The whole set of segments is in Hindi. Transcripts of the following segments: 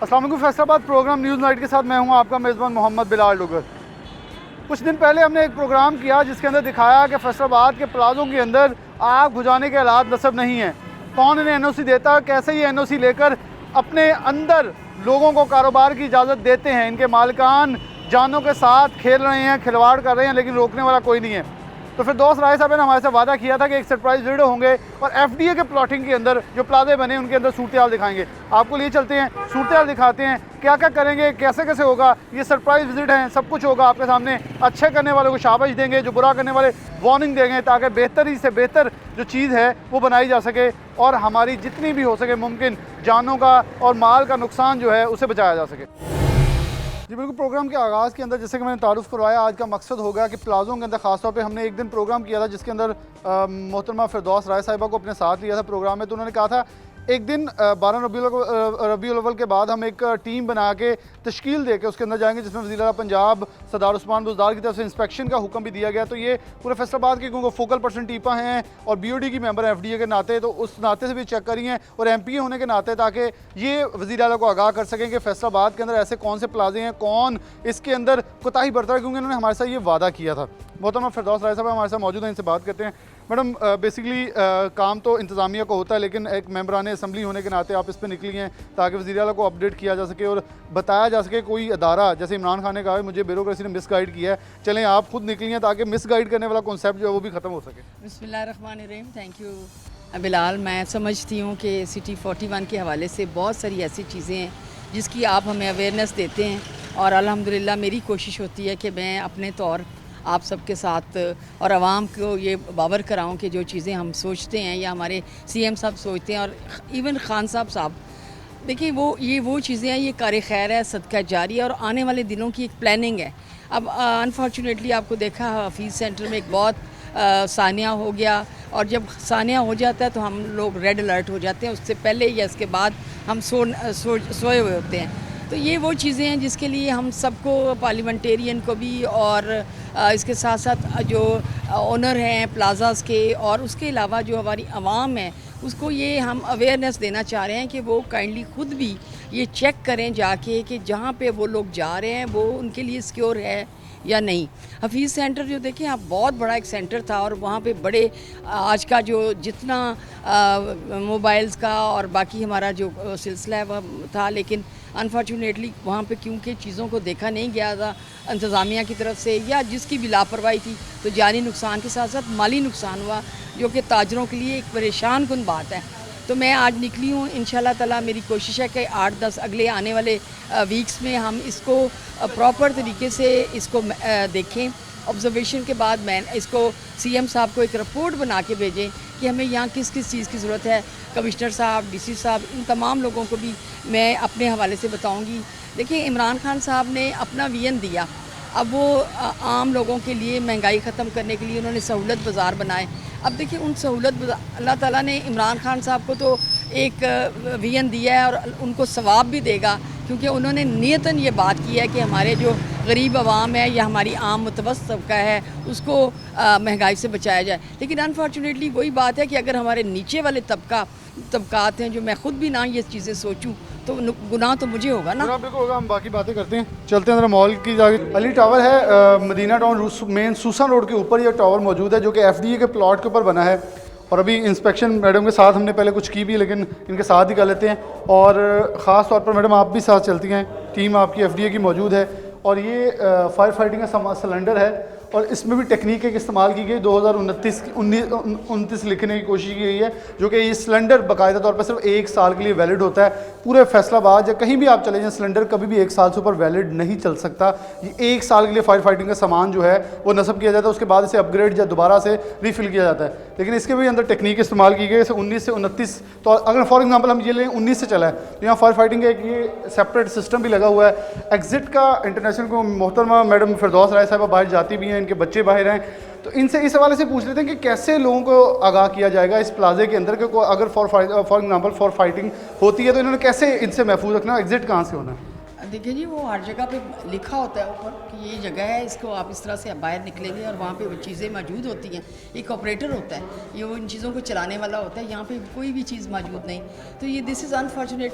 अस्सलाम वालेकुम। फैसलाबाद प्रोग्राम न्यूज़ नाइट के साथ मैं हूं आपका मेज़बान मोहम्मद बिलाल डुगर। कुछ दिन पहले हमने एक प्रोग्राम किया जिसके अंदर दिखाया कि फैसलाबाद के प्लाजों के अंदर आग बुझाने के हालात नसब नहीं हैं। कौन इन्हें एनओसी देता है, कैसे ये एनओसी लेकर अपने अंदर लोगों को कारोबार की इजाज़त देते हैं। इनके मालिकान जानों के साथ खेल रहे हैं, खिलवाड़ कर रहे हैं, लेकिन रोकने वाला कोई नहीं है। तो फिर दोस्त राय साहब ने हमारे से वादा किया था कि एक सरप्राइज वीडियो होंगे और एफडीए के प्लॉटिंग के अंदर जो प्लाजे बने उनके अंदर सूरत हाल दिखाएंगे। आपको लिए चलते हैं, सूरत हाल दिखाते हैं, क्या क्या करेंगे, कैसे कैसे होगा। ये सरप्राइज विजिट है, सब कुछ होगा आपके सामने। अच्छे करने वाले को शाबाश देंगे, जो बुरा करने वाले वार्निंग देंगे, ताकि बेहतरी से बेहतर जो चीज़ है वो बनाई जा सके और हमारी जितनी भी हो सके मुमकिन जानों का और माल का नुकसान जो है उसे बचाया जा सके। जी बिल्कुल। प्रोग्राम के आगाज़ के अंदर जैसे कि मैंने तारुफ़ करवाया, आज का मकसद होगा कि प्लाज़ों के अंदर ख़ास तौर पे हमने एक दिन प्रोग्राम किया था जिसके अंदर मोहतरमा फिरदौस राय साहिबा को अपने साथ लिया था प्रोग्राम में। तो उन्होंने कहा था एक दिन 12 रबीउल अव्वल के बाद हम एक टीम बना के तश्कील दे के उसके अंदर जाएंगे, जिसमें वज़ीर आला पंजाब सरदार उस्मान बुज़दार की तरफ से इंस्पेक्शन का हुक्म भी दिया गया। तो ये पूरे फैसलाबाद के क्योंकि फोकल पर्सन टीपा हैं और बीओडी की मेंबर हैं एफडीए के नाते, तो उस नाते से भी चेक करी हैं और एमपीए होने के नाते, ताकि ये वज़ीर आला को आगाह कर सकें कि फैसलाबाद के अंदर ऐसे कौन से प्लाजे हैं, कौन इसके अंदर कोताही बरता है, क्योंकि उन्होंने हमारे साथ ये वादा किया था। मोहतरमा फिरदौस राय साहब हमारे साथ मौजूद हैं, इनसे बात करते हैं। मैडम, बेसिकली काम तो इंतज़ामिया को होता है, लेकिन एक मेंबरान असम्बली होने के नाते आप इस पर निकली हैं ताकि वज़ीर आला को अपडेट किया जा सके और बताया जा सके कोई अदारा, जैसे इमरान खान ने कहा मुझे ब्यूरोक्रेसी ने मिसगाइड किया है, चलें आप खुद निकली हैं ताकि मिसगाइड करने वाला कॉन्सेप्ट जो है वो भी ख़त्म हो सके। बिस्मिल्लाहिर्रहमानिर्रहीम। Thank you Bilal. मैं समझती हूँ कि सिटी 41 के हवाले से बहुत सारी ऐसी चीज़ें हैं जिसकी आप हमें अवेयरनेस देते हैं और अल्हम्दुलिल्लाह मेरी कोशिश होती है कि मैं अपने तौर आप सबके साथ और आवाम को ये बावर कराऊं कि जो चीज़ें हम सोचते हैं या हमारे सीएम साहब सोचते हैं और इवन खान साहब देखिए वो चीज़ें हैं, ये कार खैर है, सदका जारी है और आने वाले दिनों की एक प्लानिंग है। अब अनफॉर्चुनेटली आपको देखा हफीज़ सेंटर में एक बहुत सानिया हो गया और जब सानिया हो जाता है तो हम लोग रेड अलर्ट हो जाते हैं, उससे पहले या इसके बाद हम सोए हुए होते हैं। तो ये वो चीज़ें हैं जिसके लिए हम सबको, पार्लियामेंटेरियन को भी और इसके साथ साथ जो ओनर हैं प्लाज़ास के और उसके अलावा जो हमारी आवाम है उसको ये हम अवेयरनेस देना चाह रहे हैं कि वो काइंडली खुद भी ये चेक करें जाके कि जहाँ पे वो लोग जा रहे हैं वो उनके लिए सिक्योर है या नहीं। हफीज़ सेंटर जो देखें आप, बहुत बड़ा एक सेंटर था और वहाँ पे बड़े आज का जो जितना मोबाइल्स का और बाकी हमारा जो सिलसिला था, लेकिन अनफॉर्चुनेटली वहाँ पे क्योंकि चीज़ों को देखा नहीं गया था इंतज़ामिया की तरफ से या जिसकी भी लापरवाही थी, तो जानी नुकसान के साथ साथ माली नुकसान हुआ जो कि ताजरों के लिए एक परेशान कुन बात है। तो मैं आज निकली हूँ, इंशाल्लाह ताला मेरी कोशिश है कि 8-10 अगले आने वाले वीक्स में हम इसको प्रॉपर तरीके से इसको देखें। ऑब्जर्वेशन के बाद मैं इसको सीएम साहब को एक रिपोर्ट बना के भेजें कि हमें यहाँ किस किस चीज़ की ज़रूरत है। कमिश्नर साहब, डीसी साहब, इन तमाम लोगों को भी मैं अपने हवाले से बताऊँगी। देखिए इमरान खान साहब ने अपना विजन दिया, अब वो आम लोगों के लिए महंगाई ख़त्म करने के लिए उन्होंने सहूलत बाज़ार बनाए। अब देखिए उन सहूलत अल्लाह ताला ने इमरान खान साहब को तो एक विजन दिया है और उनको सवाब भी देगा, क्योंकि उन्होंने नियतन ये बात की है कि हमारे जो गरीब आवाम है या हमारी आम मुतवस्सित तबका है उसको महंगाई से बचाया जाए। लेकिन अनफॉर्चुनेटली वही बात है कि अगर हमारे नीचे वाले तबकात हैं, जो मैं ख़ुद भी ना ये चीज़ें सोचूं तो गुनाह तो मुझे होगा ना। बिल्कुल होगा। हम बाकी बातें करते हैं, चलते हैं ज़रा मॉल की जाके। अली टावर है Madina town main Susan road के ऊपर ये टावर मौजूद है जो कि एफडीए के प्लॉट के ऊपर बना है। और अभी इंस्पेक्शन मैडम के साथ हमने पहले कुछ की भी, लेकिन इनके साथ ही कर लेते हैं। और ख़ास तौर पर मैडम आप भी साथ चलती हैं, टीम आपकी एफडीए की मौजूद है। और ये फायर फाइटिंग का सिलेंडर है और इसमें भी टेक्निक एक इस्तेमाल की गई 2029 लिखने की कोशिश की गई है, जो कि ये सिलेंडर बाकायदा तौर पर सिर्फ 1 साल के लिए वैलिड होता है। पूरे फैसलाबाद या कहीं भी आप चले जाएं, सिलेंडर कभी भी 1 साल से ऊपर वैलिड नहीं चल सकता। ये 1 साल के लिए फायर फाइटिंग का सामान जो है वो नस्ब किया जाता है, उसके बाद इसे अपग्रेड या दोबारा से रीफिल किया जाता है। लेकिन इसके भी अंदर टेक्निक इस्तेमाल की गई है 19 से 29। तो अगर फॉर एग्जाम्पल हम ये लें 19 से चला है तो यहाँ फायर फाइटिंग का एक ये सेपरेट सिस्टम भी लगा हुआ है। एग्जिट का इंटरनेशनल को मोहतरमा मैडम फिरदौस राय साहब बाहर जाती भी हैं, इनके बच्चे बाहर हैं, तो इनसे इस हवाले से पूछ लेते हैं कि कैसे लोगों को आगाह किया जाएगा इस प्लाजे के अंदर कि अगर फॉर एग्जाम्पल फॉर फाइटिंग होती है तो इन्होंने कैसे इनसे महफूज रखना, एग्जिट कहाँ से होना है? देखिए जी, वो हर जगह पे लिखा होता है ऊपर कि ये जगह है, इसको आप इस तरह से बाहर निकलेंगे और वहाँ पे वो चीज़ें मौजूद होती हैं। एक ऑपरेटर होता है, ये वो इन चीज़ों को चलाने वाला होता है। यहाँ पे कोई भी चीज़ मौजूद नहीं, तो ये दिस इज़ अनफॉर्चुनेट।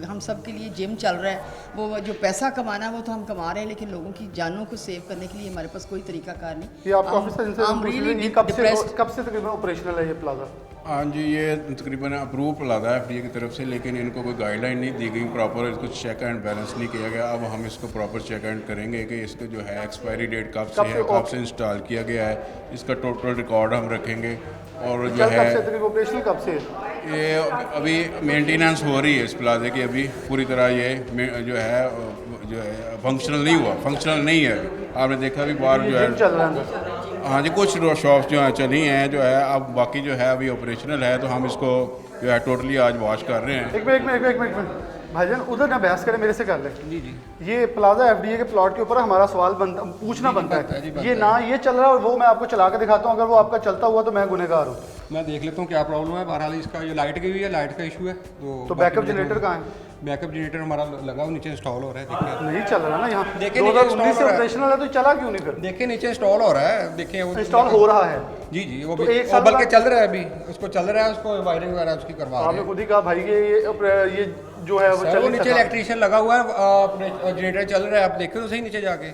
हम सब के लिए जिम चल रहा है, वो जो पैसा कमाना है वो तो हम कमा रहे हैं, लेकिन लोगों की जानों को सेव करने के लिए हमारे पास कोई तरीकाकार नहीं। ये आपका ऑफिस है, इनसे पूछ लीजिए, ये कब से तकरीबन ऑपरेशनल है ये प्लाजा? हाँ जी, ये तकरीबन अप्रूव प्लाजा है FDA की तरफ से, लेकिन इनको कोई गाइडलाइन नहीं दी गई प्रॉपर, इसको चेक एंड बैलेंस नहीं किया गया। अब हम इसको प्रॉपर चेक एंड करेंगे कि इसका जो है एक्सपायरी डेट कब से है, कब से इंस्टॉल किया गया है, इसका टोटल रिकॉर्ड हम रखेंगे। और जो है ऑपरेशनल कब से ये अभी मेंटेनेंस हो रही है इस प्लाजे की, अभी पूरी तरह ये जो है फंक्शनल नहीं है। आपने देखा अभी बाहर जो है चल रहा है? हाँ जी, कुछ शॉप्स जो हैं चली हैं जो है, अब बाकी जो है अभी ऑपरेशनल है, तो हम इसको जो है टोटली आज वॉश कर रहे हैं। एक मिनट भाईजान, उधर ना बहस करें, मेरे से कर ले। जी ये प्लाजा FDA के प्लॉट के ऊपर हमारा सवाल पूछना बनता है। ये ना ये चल रहा है और वो मैं आपको चला के दिखाता हूँ, अगर वो आपका चलता हुआ तो मैं गुनहगार हूँ। मैं देख लेता हूँ क्या प्रॉब्लम है। बहरहाल इसका ये लाइट गई हुई है, लाइट का इशू है। तो बैकअप जनरेटर कहाँ है? बैकअप जनरेटर हमारा लगा हुआ नीचे इंस्टॉल हो रहा है। देखिए नहीं चल रहा ना यहाँ, देखिए 2019 से ऑपरेशनल है, तो चला क्यों नहीं फिर? देखिए नीचे इंस्टॉल हो रहा है, देखिए वो इंस्टॉल हो रहा है। जी वो तो भी एक साल बल्कि चल रहा है, अभी उसको चल रहा है, उसको वायरिंग वगैरह उसकी करवा रहे आपने हैं। खुद ही कहा भाई ये जो है वो सर वो नीचे इलेक्ट्रीशियन लगा हुआ है, जनरेटर चल रहा है, आप देखो तो सही नीचे जाके।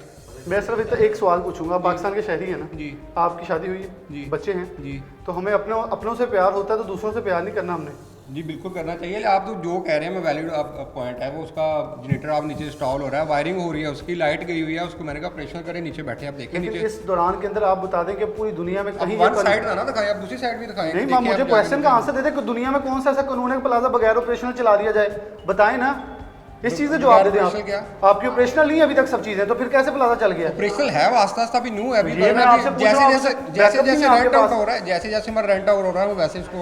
मैं सिर्फ इतना एक सवाल पूछूंगा, पाकिस्तान के शहरी है ना जी, आपकी शादी हुई है जी, बच्चे हैं जी, तो हमें अपनों से प्यार होता है, तो दूसरों से प्यार नहीं करना हमने? जी बिल्कुल करना चाहिए। आप तो जो कह रहे हैं मैं वैलिड पॉइंट है वो, उसका जनरेटर आप नीचे इंस्टॉल हो रहा है, वायरिंग हो रही है, उसकी लाइट गई हुई है, उसको मैंने कहा ऑपरेशन करें, नीचे बैठे आप देखें लेकिन नीचे। इस दौरान के अंदर आप बता दें कि पूरी दुनिया में कहीं वन साइड ना दिखाएं, आप दूसरी साइड भी दिखाएं। नहीं मां, मुझे क्वेश्चन का आंसर दे दे कि दुनिया में कौन सा ऐसा कानून है कि प्लाजा बगैर ऑपरेशनल चला दिया जाए? बताएं ना, इस चीज़ से जवाब दे दें आप। क्या आपकी ऑपरेशनल नहीं है अभी तक सब चीज़ें, तो फिर कैसे प्लाजा चल गया? ऑपरेशनल है वो, आस्ता आस्ता भी न्यू है अभी। ये मैं आपसे पूछ रहा हूं, जैसे रेंट आउट हो रहा है, जैसे हमारा रेंट आउट हो रहा है, वो वैसे इसको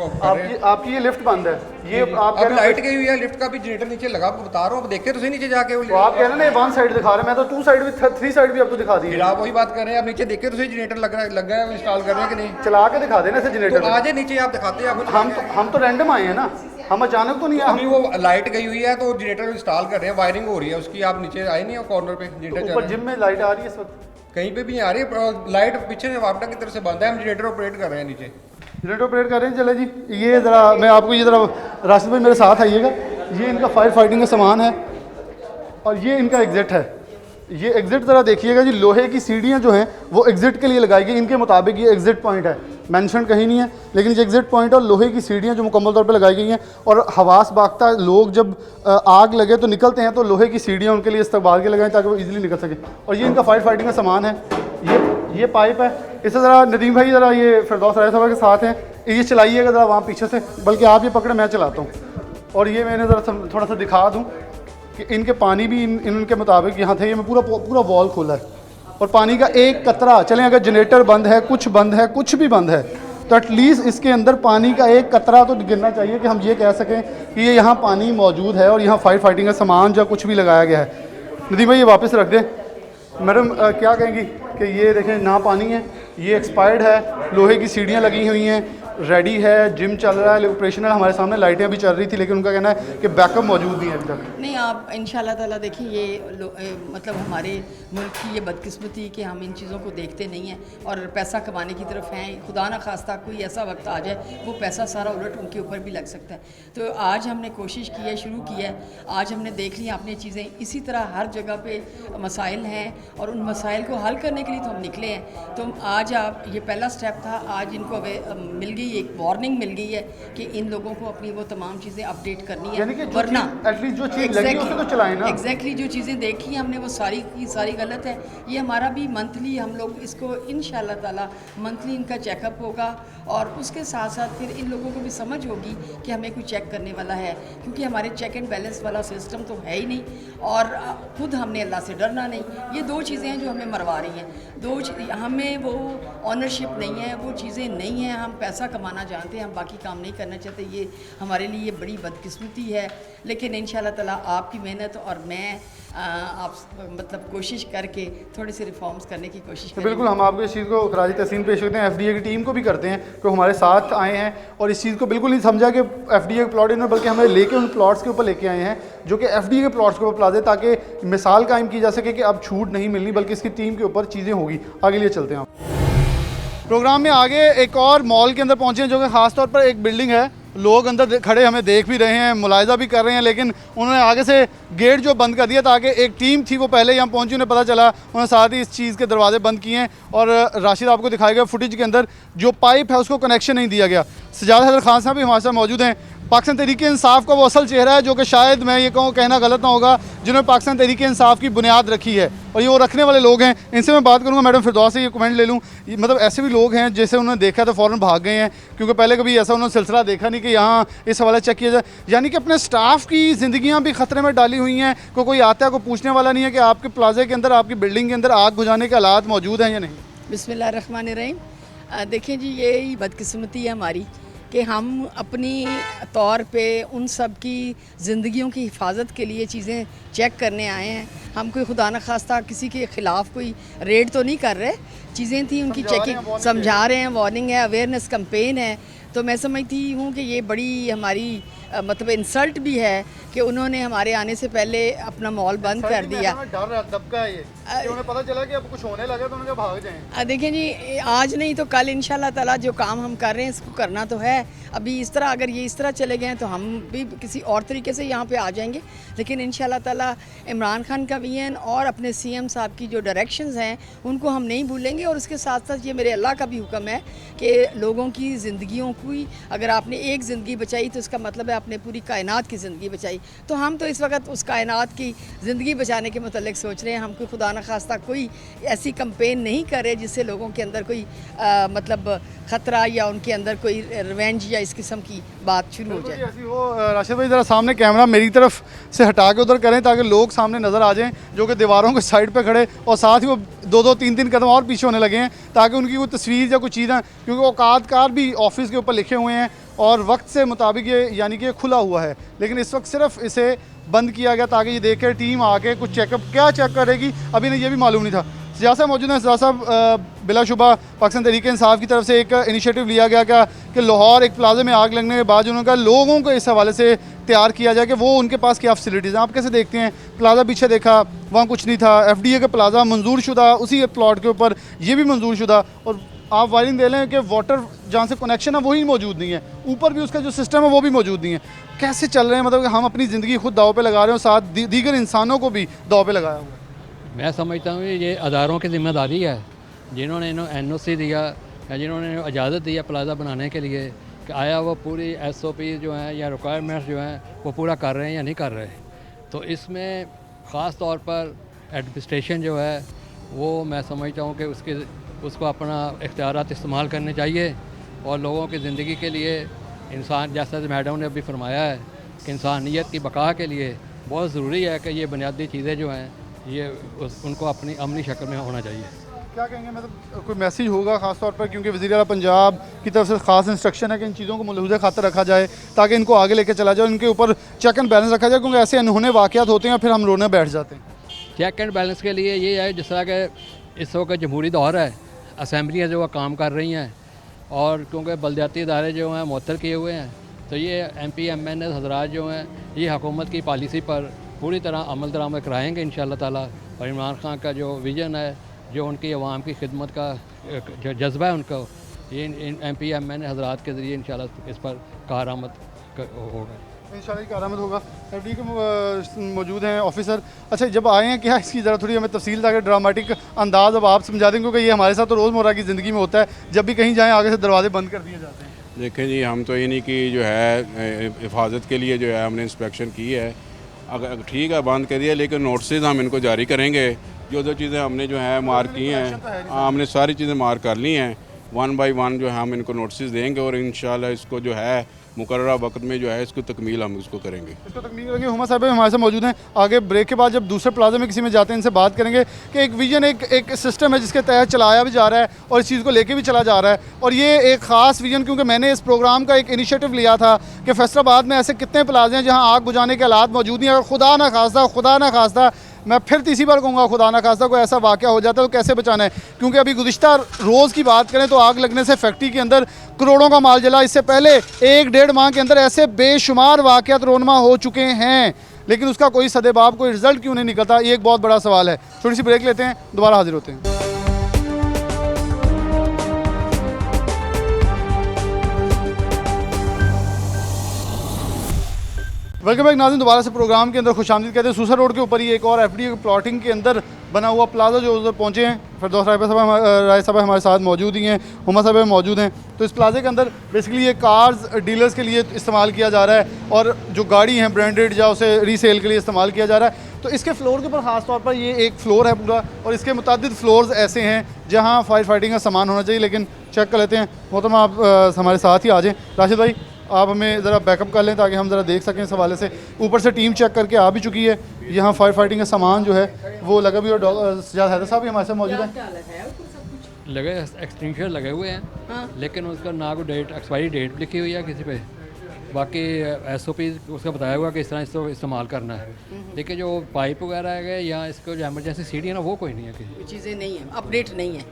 आपकी ये लिफ्ट बंद है, ये आप अब लाइट गई हुई है, लिफ्ट का भी जनरेटर नीचे लगा, आपको बता रहा हूँ, अब देखिए तो सही नीचे जाके। तो आप कह रहे हैं वन साइड दिखा रहे हैं, मैं तो टू साइड भी 3 साइड भी आपको दिखा दी है। आप वही बात कर रहे हैं, आप नीचे देखिए तो सही जनरेटर लग गया है, इंस्टॉल कर रहे हैं कि नहीं? चला के दिखा देना ऐसे जनरेटर। तो आज नीचे आप दिखाते हैं, हम तो रैंडम आए हैं ना, हम अचानक तो नहीं आए। अभी वो लाइट गई हुई है तो जनरेटर इंस्टॉल कर रहे हैं, वायरिंग हो रही है उसकी, आप नीचे आए नहीं हो कॉर्नर पे जनरेटर ऊपर जिम में लाइट आ रही है इस वक्त? कहीं पे भी नहीं आ रही है, लाइट पीछे से वापडा की तरफ से बंद है, हम जनरेटर ऑपरेट कर रहे हैं नीचे। जनरेटर ऑपरेट कर रहे हैं, चले जी। ये ज़रा मैं आपको ये ज़रा राशिद भाई मेरे साथ आइएगा, ये इनका फायर फाइटिंग का सामान है और ये इनका एग्जिट है। ये एग्जिट ज़रा देखिएगा जी, लोहे की सीढ़ियाँ जो हैं वो एग्जिट के लिए लगाई गई, इनके मुताबिक ये एग्जिट पॉइंट है, मेंशन कहीं नहीं है, लेकिन ये एग्जिट पॉइंट और लोहे की सीढ़ियाँ जो मुकम्मल तौर पे लगाई गई हैं। और हवास बागता लोग जब आग लगे तो निकलते हैं, तो लोहे की सीढ़ियाँ उनके लिए इस्तेमाल के लगाएं ताकि वो इजीली निकल सके। और ये इनका फायर फाइटिंग का सामान है, ये पाइप है। इससे ज़रा नदीम भाई ज़रा ये फिरदौस राय साहब के साथ हैं, ये चलाइएगा ज़रा वहाँ पीछे से, बल्कि आप ये पकड़े मैं चलाता हूँ। और ये मैंने ज़रा थोड़ा सा दिखा दूँ कि इनके पानी भी इनके मुताबिक यहाँ थे, ये मैं पूरा वॉल खोला है और पानी का एक कतरा, चलें अगर जनरेटर बंद है, कुछ भी बंद है, तो एटलीस्ट इसके अंदर पानी का एक कतरा तो गिरना चाहिए कि हम ये कह सकें कि ये यहाँ पानी मौजूद है और यहाँ फायर फाइटिंग का सामान जो कुछ भी लगाया गया है। नदीम भाई ये वापस रख दें। मैडम क्या कहेंगी कि ये देखें ना पानी है, ये एक्सपायर्ड है, लोहे की सीढ़ियाँ लगी हुई हैं, रेडी है, जिम चल रहा है, ऑपरेशनल, हमारे सामने लाइटें भी चल रही थी, लेकिन उनका कहना है कि बैकअप मौजूद नहीं है अभी तक। नहीं, आप इंशाल्लाह ताला देखिए, ये मतलब हमारे मुल्क की ये बदकिस्मती कि हम इन चीज़ों को देखते नहीं हैं और पैसा कमाने की तरफ हैं। खुदा न खास्ता कोई ऐसा वक्त आ जाए वो पैसा सारा उलट उनके ऊपर भी लग सकता है। तो आज हमने कोशिश की है, शुरू की है, आज हमने देख ली अपनी चीज़ें। इसी तरह हर जगह पे मसाइल हैं और उन मसाइल को हल करने के लिए तो हम निकले हैं। तो आज आप ये पहला स्टेप था, आज इनको मिल गई, एक वार्निंग मिल गई है कि इन लोगों को अपनी वो तमाम चीज़ें अपडेट करनी है, वरना एटलीस्ट जो चीज़ लगी उसे तो चलाएं ना। एग्जैक्टली जो चीज़ें देखी हमने वो सारी की सारी गलत है। ये हमारा भी मंथली हम लोग इसको इंशाल्लाह ताला मंथली इनका चेकअप होगा और उसके साथ साथ फिर इन लोगों को भी समझ होगी कि हमें कोई चेक करने वाला है, क्योंकि हमारे चेक एंड बैलेंस वाला सिस्टम तो है ही नहीं और खुद हमने अल्लाह से डरना नहीं। ये दो चीज़ें हैं जो हमें मरवा रही हैं। हमें वो ऑनरशिप नहीं है, वो चीज़ें नहीं हैं, हम पैसा कमाना जानते हैं, हम बाकी काम नहीं करना चाहते। ये हमारे लिए बड़ी बदकिस्मती है, लेकिन इंशाल्लाह ताला आपकी मेहनत और मैं आप मतलब कोशिश करके थोड़े से रिफॉर्म्स करने की कोशिश तो करेंगे। बिल्कुल हम आपको इस चीज़ को खराज तहसीन पेश करते हैं, FDA की टीम को भी करते हैं कि हमारे साथ आए हैं और इस चीज़ को बिल्कुल नहीं समझा कि FDA के प्लॉट इन्होंने, बल्कि हमें लेके उन प्लॉट्स के ऊपर लेके आए हैं जो कि FDA के प्लॉट्स के ऊपर प्लाजे, ताकि मिसाल कायम की जा सके कि अब छूट नहीं मिलनी बल्कि इसकी टीम के ऊपर चीज़ें होगी। आगे लिए चलते हैं आप प्रोग्राम में। आगे एक और मॉल के अंदर पहुँचे हैं जो कि ख़ास तौर पर एक बिल्डिंग है, लोग अंदर खड़े हमें देख भी रहे हैं, मुलाहिजा भी कर रहे हैं, लेकिन उन्होंने आगे से गेट जो बंद कर दिया ताकि एक टीम थी वो पहले यहाँ पहुंची, उन्हें पता चला, उन्होंने साथ ही इस चीज़ के दरवाजे बंद किए हैं। और राशिद आपको दिखाएगा फुटेज के अंदर जो पाइप है उसको कनेक्शन नहीं दिया गया। सजाद हैदर खान साहब भी हमारे साथ मौजूद हैं, पाकिस्तान तहरीक इंसाफ का वो असल चेहरा है जो कि शायद मैं ये कहूँ कहना गलत ना होगा, जिन्होंने पाकिस्तान तहरीक इंसाफ की बुनियाद रखी है और ये वो रखने वाले लोग हैं। इनसे मैं बात करूँगा। मैडम फिरदौस से ये कमेंट ले लूँ, मतलब ऐसे भी लोग हैं जैसे उन्होंने देखा तो फ़ौरन भाग गए हैं, क्योंकि पहले कभी ऐसा उन्होंने सिलसिला देखा नहीं कि यहाँ इस हवाले चेक किया जाए, यानी कि अपने स्टाफ की ज़िंदगियाँ भी ख़तरे में डाली हुई हैं। कोई आता है, कोई पूछने वाला नहीं है कि आपके प्लाजे के अंदर, आपकी बिल्डिंग के अंदर आग बुझाने के हालात मौजूद हैं या नहीं। बिस्मिल्लाहिर्रहमानिर्रहीम। देखें जी, यही बदकिस्मती है हमारी कि हम अपनी तौर पे उन सब की ज़िंदगियों की हिफाजत के लिए चीज़ें चेक करने आए हैं। हम कोई खुदा न खास्ता किसी के ख़िलाफ़ कोई रेड तो नहीं कर रहे, चीज़ें थी उनकी चेकिंग, समझा रहे हैं, वार्निंग है, अवेयरनेस कैंपेन है। तो मैं समझती हूँ कि ये बड़ी हमारी मतलब इंसल्ट भी है कि उन्होंने हमारे आने से पहले अपना मॉल बंद कर दिया। डर दबका है ये कि उन्हें पता चला कि अब कुछ होने लगा तो उन्हें भाग जाएं। देखें जी, आज नहीं तो कल इंशाल्लाह ताला जो काम हम कर रहे हैं इसको करना तो है। अभी इस तरह अगर ये इस तरह चले गए तो हम भी किसी और तरीके से यहाँ पे आ जाएंगे, लेकिन इंशाल्लाह ताला इमरान खान का विजन और अपने CM साहब की जो डायरेक्शंस हैं उनको हम नहीं भूलेंगे। और उसके साथ साथ ये मेरे अल्लाह का भी हुक्म है कि लोगों की ज़िंदगियों की, अगर आपने एक ज़िंदगी बचाई तो इसका मतलब है आपने पूरी कायनात की ज़िंदगी बचाई। तो हम तो इस वक्त उस कायनात की ज़िंदगी बचाने के मतलब सोच रहे हैं। हम कोई खुदा न खास्ता कोई ऐसी कंपेन नहीं कर रहे जिससे लोगों के अंदर कोई मतलब ख़तरा या उनके अंदर कोई रिवेंज या इस किस्म की बात शुरू हो जाए। ऐसी हो राशिद भाई, ज़रा सामने कैमरा मेरी तरफ से हटा के उधर करें ताकि लोग सामने नज़र आ जाएं जो कि दीवारों के साइड पे खड़े, और साथ ही वो 2-2 3-3 कदम और पीछे होने लगे हैं ताकि उनकी कोई तस्वीर या कोई चीज़ें, क्योंकि औकातकार भी ऑफिस के ऊपर लिखे हुए हैं और वक्त से मुताबिक ये यानी कि खुला हुआ है, लेकिन इस वक्त सिर्फ इसे बंद किया गया ताकि ये देख कर टीम आके कुछ चेकअप क्या चेक करेगी अभी नहीं, ये भी मालूम नहीं था। सजाद साहब मौजूद हैं। सजाद साहब, बिलाशुबा पाकिस्तान तहरीक इंसाफ की तरफ से एक इनिशिएटिव लिया गया क्या कि लाहौर एक प्लाजे में आग लगने के बाद उन्होंने कहा लोगों को इस हवाले से तैयार किया जाए कि वो उनके पास क्या फैसिलिटीज़ हैं। आप कैसे देखते हैं? प्लाजा पीछे देखा, वहाँ कुछ नहीं था, FDA का प्लाजा मंजूर शुदा, उसी प्लॉट के ऊपर ये भी मंजूर शुदा, और आप वायरिंग दे लें कि वाटर जहाँ से कनेक्शन है वही मौजूद नहीं है, ऊपर भी उसका जो सिस्टम है वो भी मौजूद नहीं है। कैसे चल रहे हैं? मतलब कि हम अपनी ज़िंदगी खुद दाव पे लगा रहे हैं और साथ दीगर इंसानों को भी दाव पे लगाया हुआ है। मैं समझता हूँ ये अदारों की ज़िम्मेदारी है जिन्होंने NOC दिया या जिन्होंने इजाज़त दी है प्लाजा बनाने के लिए, कि आया वो पूरी SOP जो हैं या रिक्वायरमेंट्स जो हैं वो पूरा कर रहे हैं या नहीं कर रहे। तो इसमें ख़ास तौर पर एडमिनिस्ट्रेशन जो है वो मैं समझता हूँ कि उसको अपना इख्तियारात इस्तेमाल करने चाहिए और लोगों की ज़िंदगी के लिए, इंसान जैसा मैडम ने अभी फरमाया है कि इंसानियत की बका के लिए बहुत ज़रूरी है कि ये बुनियादी चीज़ें जो हैं ये उनको अपनी अमली शक्ल में होना चाहिए। क्या कहेंगे, मतलब कोई मैसेज होगा ख़ास तौर पर, क्योंकि वज़ीर आला पंजाब की तरफ से ख़ास इंस्ट्रक्शन है कि इन चीज़ों को मलहूज़ खातर रखा जाए ताकि इनको आगे लेके चला जाए, इनके ऊपर चेक एंड बैलेंस रखा जाए, क्योंकि ऐसे अनहोने वाक़यात होते हैं फिर हम रोने बैठ जाते हैं। चेक एंड बैलेंस के लिए ये है जिस तरह के इस वक्त जमहूरी दौर है, असम्बलियाँ जो काम कर रही हैं और क्योंकि बलदियाती इदारे जो हैं मुअत्तल किए हुए हैं, तो ये MP MNA हज़रात जो हैं ये हुकूमत की पॉलिसी पर पूरी तरह अमल दरामद कराएँगे इंशाअल्लाह ताला। और इमरान खान का जो विज़न है, जो उनकी अवाम की खिदमत का जो जज्बा है उनका, ये इन MP MNA हज़रात के ज़रिए इंशाअल्लाह इस पर कारआमद होगा। इंशाअल्लाह कारआमद होगा। FD के मौजूद हैं ऑफिसर। अच्छा, जब आए हैं क्या इसकी ज़रा थोड़ी हमें तफसील ताकि ड्रामेटिक अंदाज़ अब आप समझा दें, क्योंकि ये हमारे साथ तो रोज़मर्रा की ज़िंदगी में होता है, जब भी कहीं जाएँ आगे से दरवाजे बंद कर दिए जाते हैं। देखें जी, हम तो इन्हीं की जो है हिफाजत के लिए जो है हमने इंस्पेक्शन की है, अगर ठीक है बंद कर दिया, लेकिन नोटिस हम इनको जारी करेंगे। जो चीज़ें हमने जो है मार्क की हैं, हमने सारी चीज़ें मार्क कर ली हैं, 1 बाय 1 जो है हम इनको नोटिस देंगे और इंशाल्लाह इसको जो है मुकर्ररा वक्त में जो है इसको तकमील हम उसको करेंगे। इसको तकमील करेंगे। हुमा साहब हमारे साथ मौजूद हैं। आगे ब्रेक के बाद जब दूसरे प्लाजा में किसी में जाते हैं इनसे बात करेंगे कि एक विजन एक सिस्टम है जिसके तहत चलाया भी जा रहा है और इस चीज़ को लेके भी चला जा रहा है, और ये एक ख़ास विजन, क्योंकि मैंने इस प्रोग्राम का एक इनिशिएटिव लिया था कि फैसलाबाद में ऐसे कितने प्लाजे हैं जहाँ आग बुझाने के हालात मौजूद नहीं है, और खुदा ना खास्ता मैं फिर तीसरी बार कहूँगा खुदा ना खास्ता कोई ऐसा वाक़या हो जाता है तो कैसे बचाना है, क्योंकि अभी गुज़िश्ता रोज़ की बात करें तो आग लगने से फैक्ट्री के अंदर करोड़ों का माल जला। इससे पहले 1-1.5 माह के अंदर ऐसे बेशुमार वाक़यात रोनमा हो चुके हैं, लेकिन उसका कोई सदेबाब, कोई रिजल्ट क्यों नहीं निकलता, ये एक बहुत बड़ा सवाल है। छोटी सी ब्रेक लेते हैं, दोबारा हाजिर होते हैं। वेलकम बैक नाज़रीन, दोबारा से प्रोग्राम के अंदर खुशामदीद कहते हैं। सूसा रोड के ऊपर ही एक और एफडीए प्लॉटिंग के अंदर बना हुआ प्लाजा जो उधर पहुँचे हैं। फिरदौस राय साहब हमारे साथ मौजूद ही हैं, हुमा साहब मौजूद हैं। तो इस प्लाजे के अंदर बेसिकली ये कार्स डीलर्स के लिए इस्तेमाल किया जा रहा है, और जो गाड़ी हैं ब्रांडेड या उसे रीसेल के लिए इस्तेमाल किया जा रहा है। तो इसके फ्लोर के ऊपर ख़ास तौर पर ये एक फ्लोर है पूरा, और इसके मुतादिद फ्लोर्स ऐसे हैं जहाँ फायर फाइटिंग का सामान होना चाहिए। लेकिन चेक कर लेते हैं। मोहतरमा आप हमारे साथ ही आ जाएँ। राशिद भाई आप हमें ज़रा बैकअप कर लें ताकि हम ज़रा देख सकें इस हवाले से। ऊपर से टीम चेक करके आ भी चुकी है। यहाँ फायर फाइटिंग का सामान जो है वो लगा भी, और सजाद हैदर साहब भी हमारे साथ मौजूद हैं। लगे एक्सटिंग्विशर लगे हुए हैं, लेकिन उसका ना कोई डेट एक्सपायरी डेट लिखी हुई है किसी पे। बाकी SOP उसका बताया हुआ कि इस तरह इसको इस्तेमाल करना है, लेकिन जो पाइप वगैरह है या इसको जो एमरजेंसी सीढ़ी है ना वो कोई नहीं है, किसी चीज़ें नहीं हैं, अपडेट नहीं है।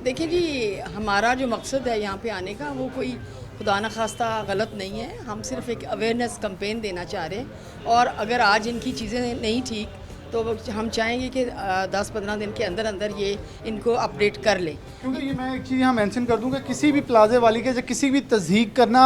देखिए जी, हमारा जो मकसद है यहाँ पे आने का वो कोई खुदा न खास्ता गलत नहीं है। हम सिर्फ एक अवेयरनेस कैंपेन देना चाह रहे हैं, और अगर आज इनकी चीज़ें नहीं ठीक तो हम चाहेंगे कि 10-15 दिन के अंदर अंदर ये इनको अपडेट कर लें। क्योंकि ये मैं एक चीज़ यहाँ मेंशन कर दूँ कि किसी भी प्लाजे वाली के किसी भी तस्दीक करना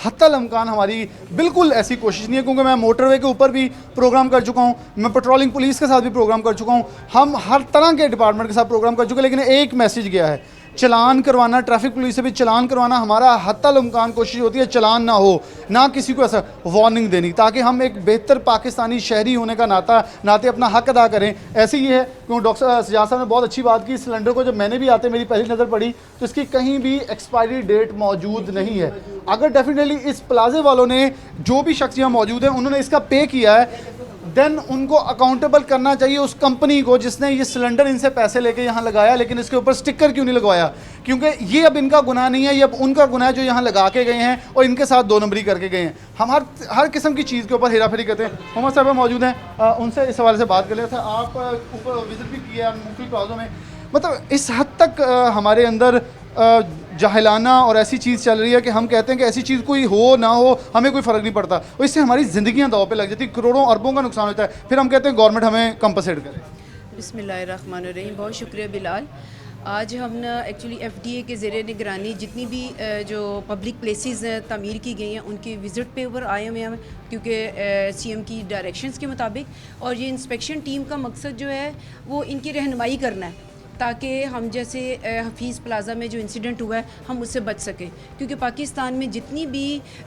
हत्तल अमकान हमारी बिल्कुल ऐसी कोशिश नहीं है, क्योंकि मैं मोटरवे के ऊपर भी प्रोग्राम कर चुका हूँ, मैं पेट्रोलिंग पुलिस के साथ भी प्रोग्राम कर चुका हूँ, हम हर तरह के डिपार्टमेंट के साथ प्रोग्राम कर चुके हैं। लेकिन एक मैसेज गया है, चलान करवाना, ट्रैफिक पुलिस से भी चलान करवाना हमारा हत्तल इम्कान कोशिश होती है चलान ना हो, ना किसी को ऐसा वार्निंग देनी, ताकि हम एक बेहतर पाकिस्तानी शहरी होने का नाते अपना हक अदा करें। ऐसे ही है, क्योंकि डॉक्टर सजाद साहब ने बहुत अच्छी बात की। सिलेंडर को जब मैंने भी आते मेरी पहली नज़र पड़ी तो इसकी कहीं भी एक्सपायरी डेट मौजूद नहीं है। अगर डेफिनेटली इस प्लाजे वालों ने, जो भी शख्स यहाँ मौजूद है, उन्होंने इसका पे किया है, देन उनको अकाउंटेबल करना चाहिए उस कंपनी को जिसने ये सिलेंडर इनसे पैसे लेके यहाँ लगाया, लेकिन इसके ऊपर स्टिकर क्यों नहीं लगवाया। क्योंकि ये अब इनका गुनाह नहीं है, ये अब उनका गुनाह है जो यहाँ लगा के गए हैं और इनके साथ 2 नंबरी करके गए हैं। हम हर किस्म की चीज़ के ऊपर हेरा फेरी करते हैं। मोहम्मद साहब मौजूद हैं, उनसे इस हवाले से बात कर लेते हैं। आप ऊपर विजिट भी किया है मुख्तलिफ प्लाजों में, मतलब इस हद तक हमारे अंदर जाहिलाना और ऐसी चीज़ चल रही है कि हम कहते हैं कि ऐसी चीज़ कोई हो ना हो हमें कोई फ़र्क नहीं पड़ता, और इससे हमारी ज़िंदगियां दाव पे लग जाती, करोड़ों अरबों का नुकसान होता है, फिर हम कहते हैं गवर्नमेंट हमें कंपनसेट करे। बिस्मिल्लाहिर्रहमानिर्रहीम, बहुत शुक्रिया बिलाल। आज हम ना एक्चुअली FDA के ज़रिए निगरानी जितनी भी जो पब्लिक प्लेसेस तामीर की गई हैं उनकी विज़िट पे ऊपर आए हुए हैं, क्योंकि CM की डायरेक्शंस के मुताबिक, और ये इंस्पेक्शन टीम का मकसद जो है वो इनकी रहनुमाई करना है, ताकि हम जैसे हफीज़ प्लाज़ा में जो इंसिडेंट हुआ है हम उससे बच सकें। क्योंकि पाकिस्तान में जितनी भी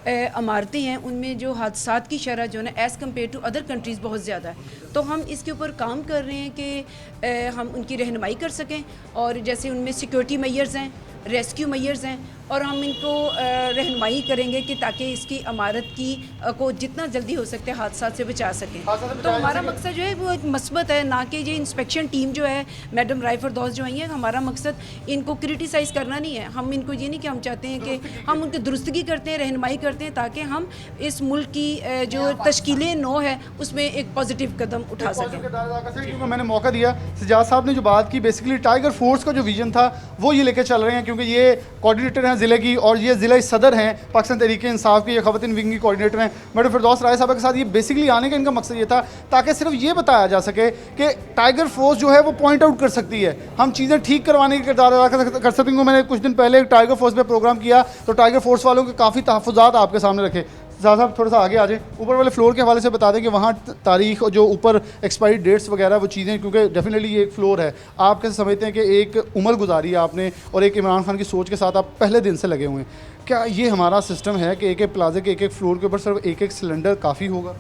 इमारतें हैं उनमें जो हादसात की शरह जो है ना as compare to other countries बहुत ज़्यादा है। तो हम इसके ऊपर काम कर रहे हैं कि हम उनकी रहनुमाई कर सकें, और जैसे उनमें सिक्योरिटी मेजर्स हैं, रेस्क्यू मेजर्स हैं, और हम इनको रहनुमाई करेंगे कि ताकि इसकी इमारत की को जितना जल्दी हो सकते हैं हादसा से बचा सकें। तो हमारा मकसद जो है वो एक मस्बत है, ना कि ये इंस्पेक्शन टीम जो है मैडम राय फरदौस जो आई है, हमारा मकसद इनको क्रिटिसाइज़ करना नहीं है। हम इनको ये नहीं कि हम चाहते हैं कि हम उनकी दुरुस्तगी करते हैं, रहनुमाई करते हैं, ताकि हम इस मुल्क की जो तश्कील नो है उसमें एक पॉजिटिव कदम उठा सकें। क्योंकि मैंने मौका दिया, सजाद साहब ने जो बात की, बेसिकली टाइगर फोर्स का जो विजन था वो ये लेके चल रहे हैं, क्योंकि ये कोऑर्डिनेटर हैं ज़िले की, और ये ज़िला सदर हैं पाकिस्तान तहरीक इंसाफ की, ये ख़वातीन विंग की कोऑर्डिनेटर हैं मैडम फिरदौस राय साहब के साथ। ये बेसिकली आने का इनका मकसद ये था ताकि सिर्फ ये बताया जा सके कि टाइगर फोर्स जो है वो पॉइंट आउट कर सकती है, हम चीज़ें ठीक करवाने की किरदार अदा कर सकते हैं। मैंने कुछ दिन पहले टाइगर फोर्स पर प्रोग्राम किया तो टाइगर फोर्स वालों के काफ़ी तहफ़्फ़ुज़ात आपके सामने रखे। साहब थोड़ा सा आगे आ जाए, ऊपर वाले फ्लोर के हवाले से बता दें कि वहाँ तारीख और जो ऊपर एक्सपायरी डेट्स वगैरह वो चीज़ें, क्योंकि डेफिनेटली ये एक फ्लोर है, आप कैसे समझते हैं कि एक उम्र गुजारी है आपने और एक इमरान खान की सोच के साथ आप पहले दिन से लगे हुए हैं, क्या ये हमारा सिस्टम है कि एक एक प्लाजे के एक एक फ्लोर के ऊपर सिर्फ एक एक सिलेंडर काफ़ी होगा?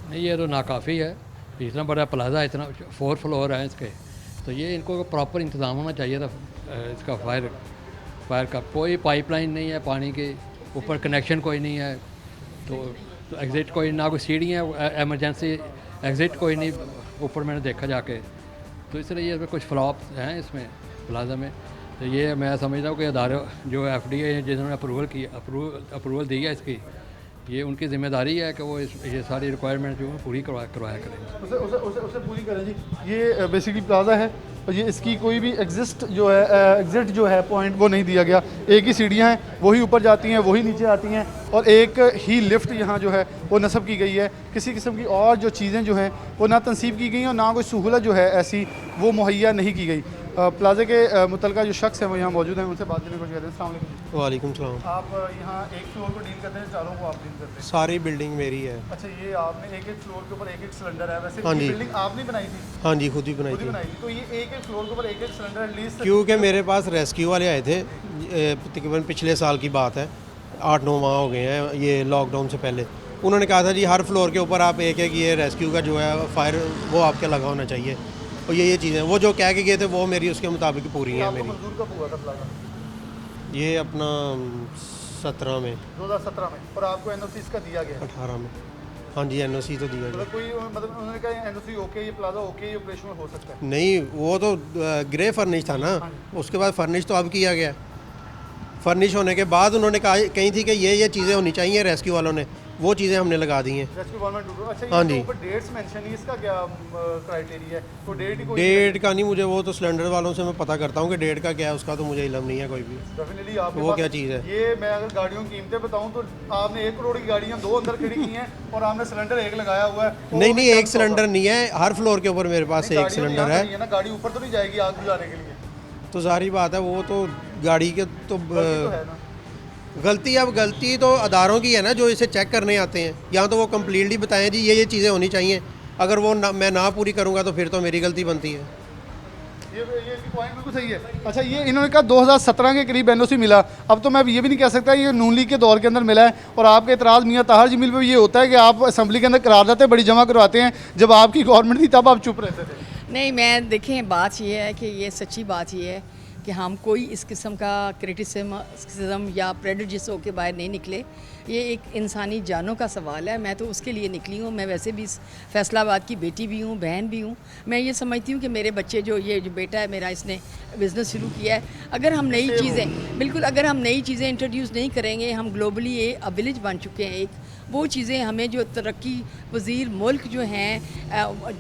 नहीं, ये तो नाकाफ़ी है। इतना बड़ा प्लाजा, इतना 4 फ्लोर है इसके, तो ये इनको प्रॉपर इंतज़ाम होना चाहिए था। इसका फायर का कोई पाइपलाइन नहीं है, पानी के ऊपर कनेक्शन कोई नहीं है, तो एग्ज़िट कोई ना कोई सीढ़ियाँ एमरजेंसी एग्ज़िट कोई नहीं ऊपर मैंने देखा जाके, तो इसलिए ये कुछ फ्लॉप हैं इसमें प्लाजा में। तो ये मैं समझता हूँ कि अदारे जो FDA है जिन्होंने अप्रूवल दी है इसकी, ये उनकी ज़िम्मेदारी है कि वो ये सारी रिक्वायरमेंट जो है पूरी करवाया करें। उसे पूरी करें जी। ये बेसिकली प्लाजा है और ये इसकी कोई भी एग्जिट जो है पॉइंट वो नहीं दिया गया। एक ही सीढ़ियाँ हैं, वही ऊपर जाती हैं, वही नीचे आती हैं, और एक ही लिफ्ट यहाँ जो है वो नस्ब की गई है। किसी किस्म की और जो चीज़ें जो हैं वो ना तनसीब की गई और ना कोई सहूलत जो है ऐसी वो मुहैया नहीं की गई। प्लाजे के मुतलका जो शख्स हैं वो यहाँ मौजूद हैं, उनसे बात करने की कोशिश करते हैं। अस्सलाम वालेकुम। वालेकुम सलाम। आप यहाँ एक फ्लोर को डील करते हैं, चारों को आप डील करते हैं? सारी बिल्डिंग मेरी है। अच्छा, ये आपने एक फ्लोर के ऊपर एक सिलेंडर है, वैसे हाँ ये जी। बिल्डिंग आपने बनाई थी? हाँ जी, खुद ही बनाई खुद ही थी। बनाई थी। तो ये एक फ्लोर के ऊपर एक सिलेंडर एटलीस्ट क्योंकि मेरे पास रेस्क्यू वाले आए थे, तकरीबन पिछले साल की बात है, 8-9 माह हो गए हैं ये लॉकडाउन से पहले। उन्होंने कहा था जी हर फ्लोर के ऊपर आप एक ये रेस्क्यू का जो है फायर वो आपके लगा होना चाहिए, और ये चीज़ें वो जो कह के गए थे वो मेरी उसके मुताबिक पूरी हैं मेरी। मंजूर कब हुआ था प्लाजा? ये अपना 17 में 2017 में। और आपको एनओसी इसका दिया गया? 18 में। हाँ जी, एनओसी तो दिया गया। मतलब कोई मतलब उन्होंने कहा एनओसी ओके, ये प्लाजा ओके, ये ऑपरेशनल हो सकता है? नहीं, वो तो ग्रे फर्निश था ना, उसके बाद फर्निश तो अब किया गया। फर्निश होने के बाद उन्होंने कही थी कि ये चीज़ें होनी चाहिए, रेस्क्यू वालों ने वो चीज़ें हमने लगा दी हैं। रेस्क्यू 112। अच्छा, हाँ ये जी। तो ऊपर डेट्स मेंशन है, इसका क्या क्राइटेरिया है? तो डेट ही कोई डेट का नहीं मुझे, वो तो सिलेंडर वालों से मैं पता करता हूँ कि डेट का क्या है, उसका तो मुझे इल्म नहीं है कोई भी। डेफिनेटली आपके वो पास क्या चीज़ है? ये मैं अगर गाड़ियों की कीमतें बताऊं तो आपने 1 करोड़ की गाड़ियां 2 अंदर खड़ी की हैं और आपने सिलेंडर एक लगाया हुआ है। वो नहीं भी नहीं, कम एक सिलेंडर नहीं है, हर फ्लोर के ऊपर मेरे पास नहीं, एक गाड़ियों में सिलेंडर यहाँ है। नहीं है ना, गाड़ी ऊपर तो नहीं जाएगी आग बुझाने के लिए? तो जाहिर बात है वो तो गाड़ी के तो गलती तो है ना। गलती तो अदारों की है ना जो इसे चेक करने आते हैं। यहाँ तो वो कम्प्लीटली बताएं जी ये चीज़ें होनी चाहिए, अगर वो मैं ना पूरी करूँगा तो फिर तो मेरी गलती बनती है। ये पॉइंट बिल्कुल सही है। अच्छा, ये इन्होंने कहा 2017 के करीब एनओसी मिला। अब तो मैं ये भी नहीं कह सकता ये नून लीग के दौर के अंदर मिला है। और आपके इतराज़ मियाँ ताहर जमील पे ये होता है कि आप असम्बली के अंदर करारदातें बड़ी जमा करवाते हैं, जब आपकी गवर्नमेंट थी तब आप चुप रहते थे। नहीं, मैं देखें बात ये है कि ये सच्ची बात ये है कि हम कोई इस किस्म का क्रिटिसिज्म या प्रेजुडिस होकर बाहर नहीं निकले। ये एक इंसानी जानों का सवाल है, मैं तो उसके लिए निकली हूँ। मैं वैसे भी फैसलाबाद की बेटी भी हूँ, बहन भी हूँ। मैं ये समझती हूँ कि मेरे बच्चे जो बेटा है मेरा, इसने बिज़नेस शुरू किया है। अगर हम नई चीज़ें बिल्कुल अगर हम नई चीज़ें इंट्रोड्यूस नहीं करेंगे, हम ग्लोबली ये विलेज बन चुके हैं एक, वो चीज़ें हमें जो तरक्की पजीर मुल्क जो हैं,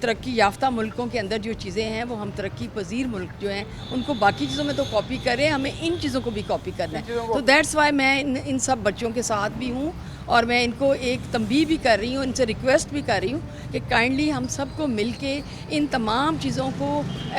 तरक्की याफ्ता मुल्कों के अंदर जो चीज़ें हैं वो हम तरक्की पजीर मुल्क जो हैं उनको बाकी चीज़ों में तो कॉपी करें, हमें इन चीज़ों को भी कॉपी करना है। तो दैट्स वाई मैं इन सब बच्चों के साथ भी हूँ और मैं इनको एक तंबीह भी कर रही हूँ, इनसे रिक्वेस्ट भी कर रही हूँ कि काइंडली हम सबको मिल के इन तमाम चीज़ों को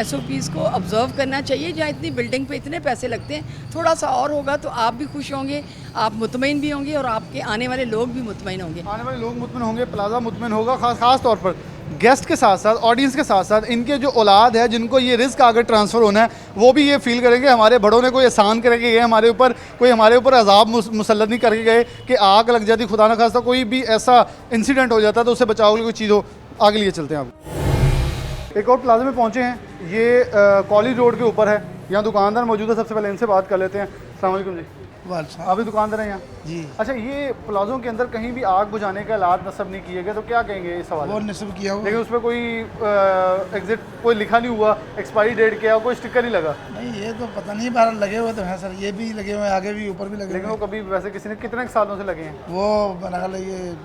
SOPs को ऑब्ज़र्व करना चाहिए। जहाँ इतनी बिल्डिंग पे इतने पैसे लगते हैं, थोड़ा सा और होगा तो आप भी खुश होंगे, आप मुतमईन भी होंगे और आपके आने वाले लोग भी मुतमईन होंगे। आने वाले लोग मुतमईन होंगे, प्लाजा मुतमईन होगा। ख़ास तौर पर गेस्ट के साथ साथ, ऑडियंस के साथ साथ इनके जो औलाद है जिनको ये रिस्क आगे ट्रांसफ़र होना है, वो भी ये फील करेंगे हमारे बड़ों ने कोई एहसान करके गए हमारे ऊपर, कोई हमारे ऊपर अजाब मुसल्लत नहीं करके गए कि आग लग जाती, खुदा न खास्ता कोई भी ऐसा इंसिडेंट हो जाता तो उससे बचाव के लिए कोई चीज़ हो। आगे लिए चलते हैं। आप एक और प्लाजा में पहुँचे हैं, ये कॉलेज रोड के ऊपर है। यहाँ दुकानदार मौजूद है, सबसे पहले इनसे बात कर लेते हैं। अस्सलाम वालेकुम जी। आप भी दुकानदार हैं यहाँ? जी। अच्छा, ये प्लाजों के अंदर कहीं भी आग बुझाने का आलात नस्ब नहीं किए गए, तो क्या कहेंगे इस सवाल? वो नस्ब किया हुआ, लेकिन उसमें कोई एग्जिट कोई लिखा नहीं हुआ, एक्सपायरी डेट क्या, कोई स्टिकर नहीं लगा। नहीं ये तो पता नहीं, बाहर लगे हुए तो हैं सर, ये भी लगे हुए हैं, आगे भी ऊपर भी लगे लेकिन हुए वो कभी वैसे किसी ने कितने सालों से लगे हैं? हैं। वो बना ये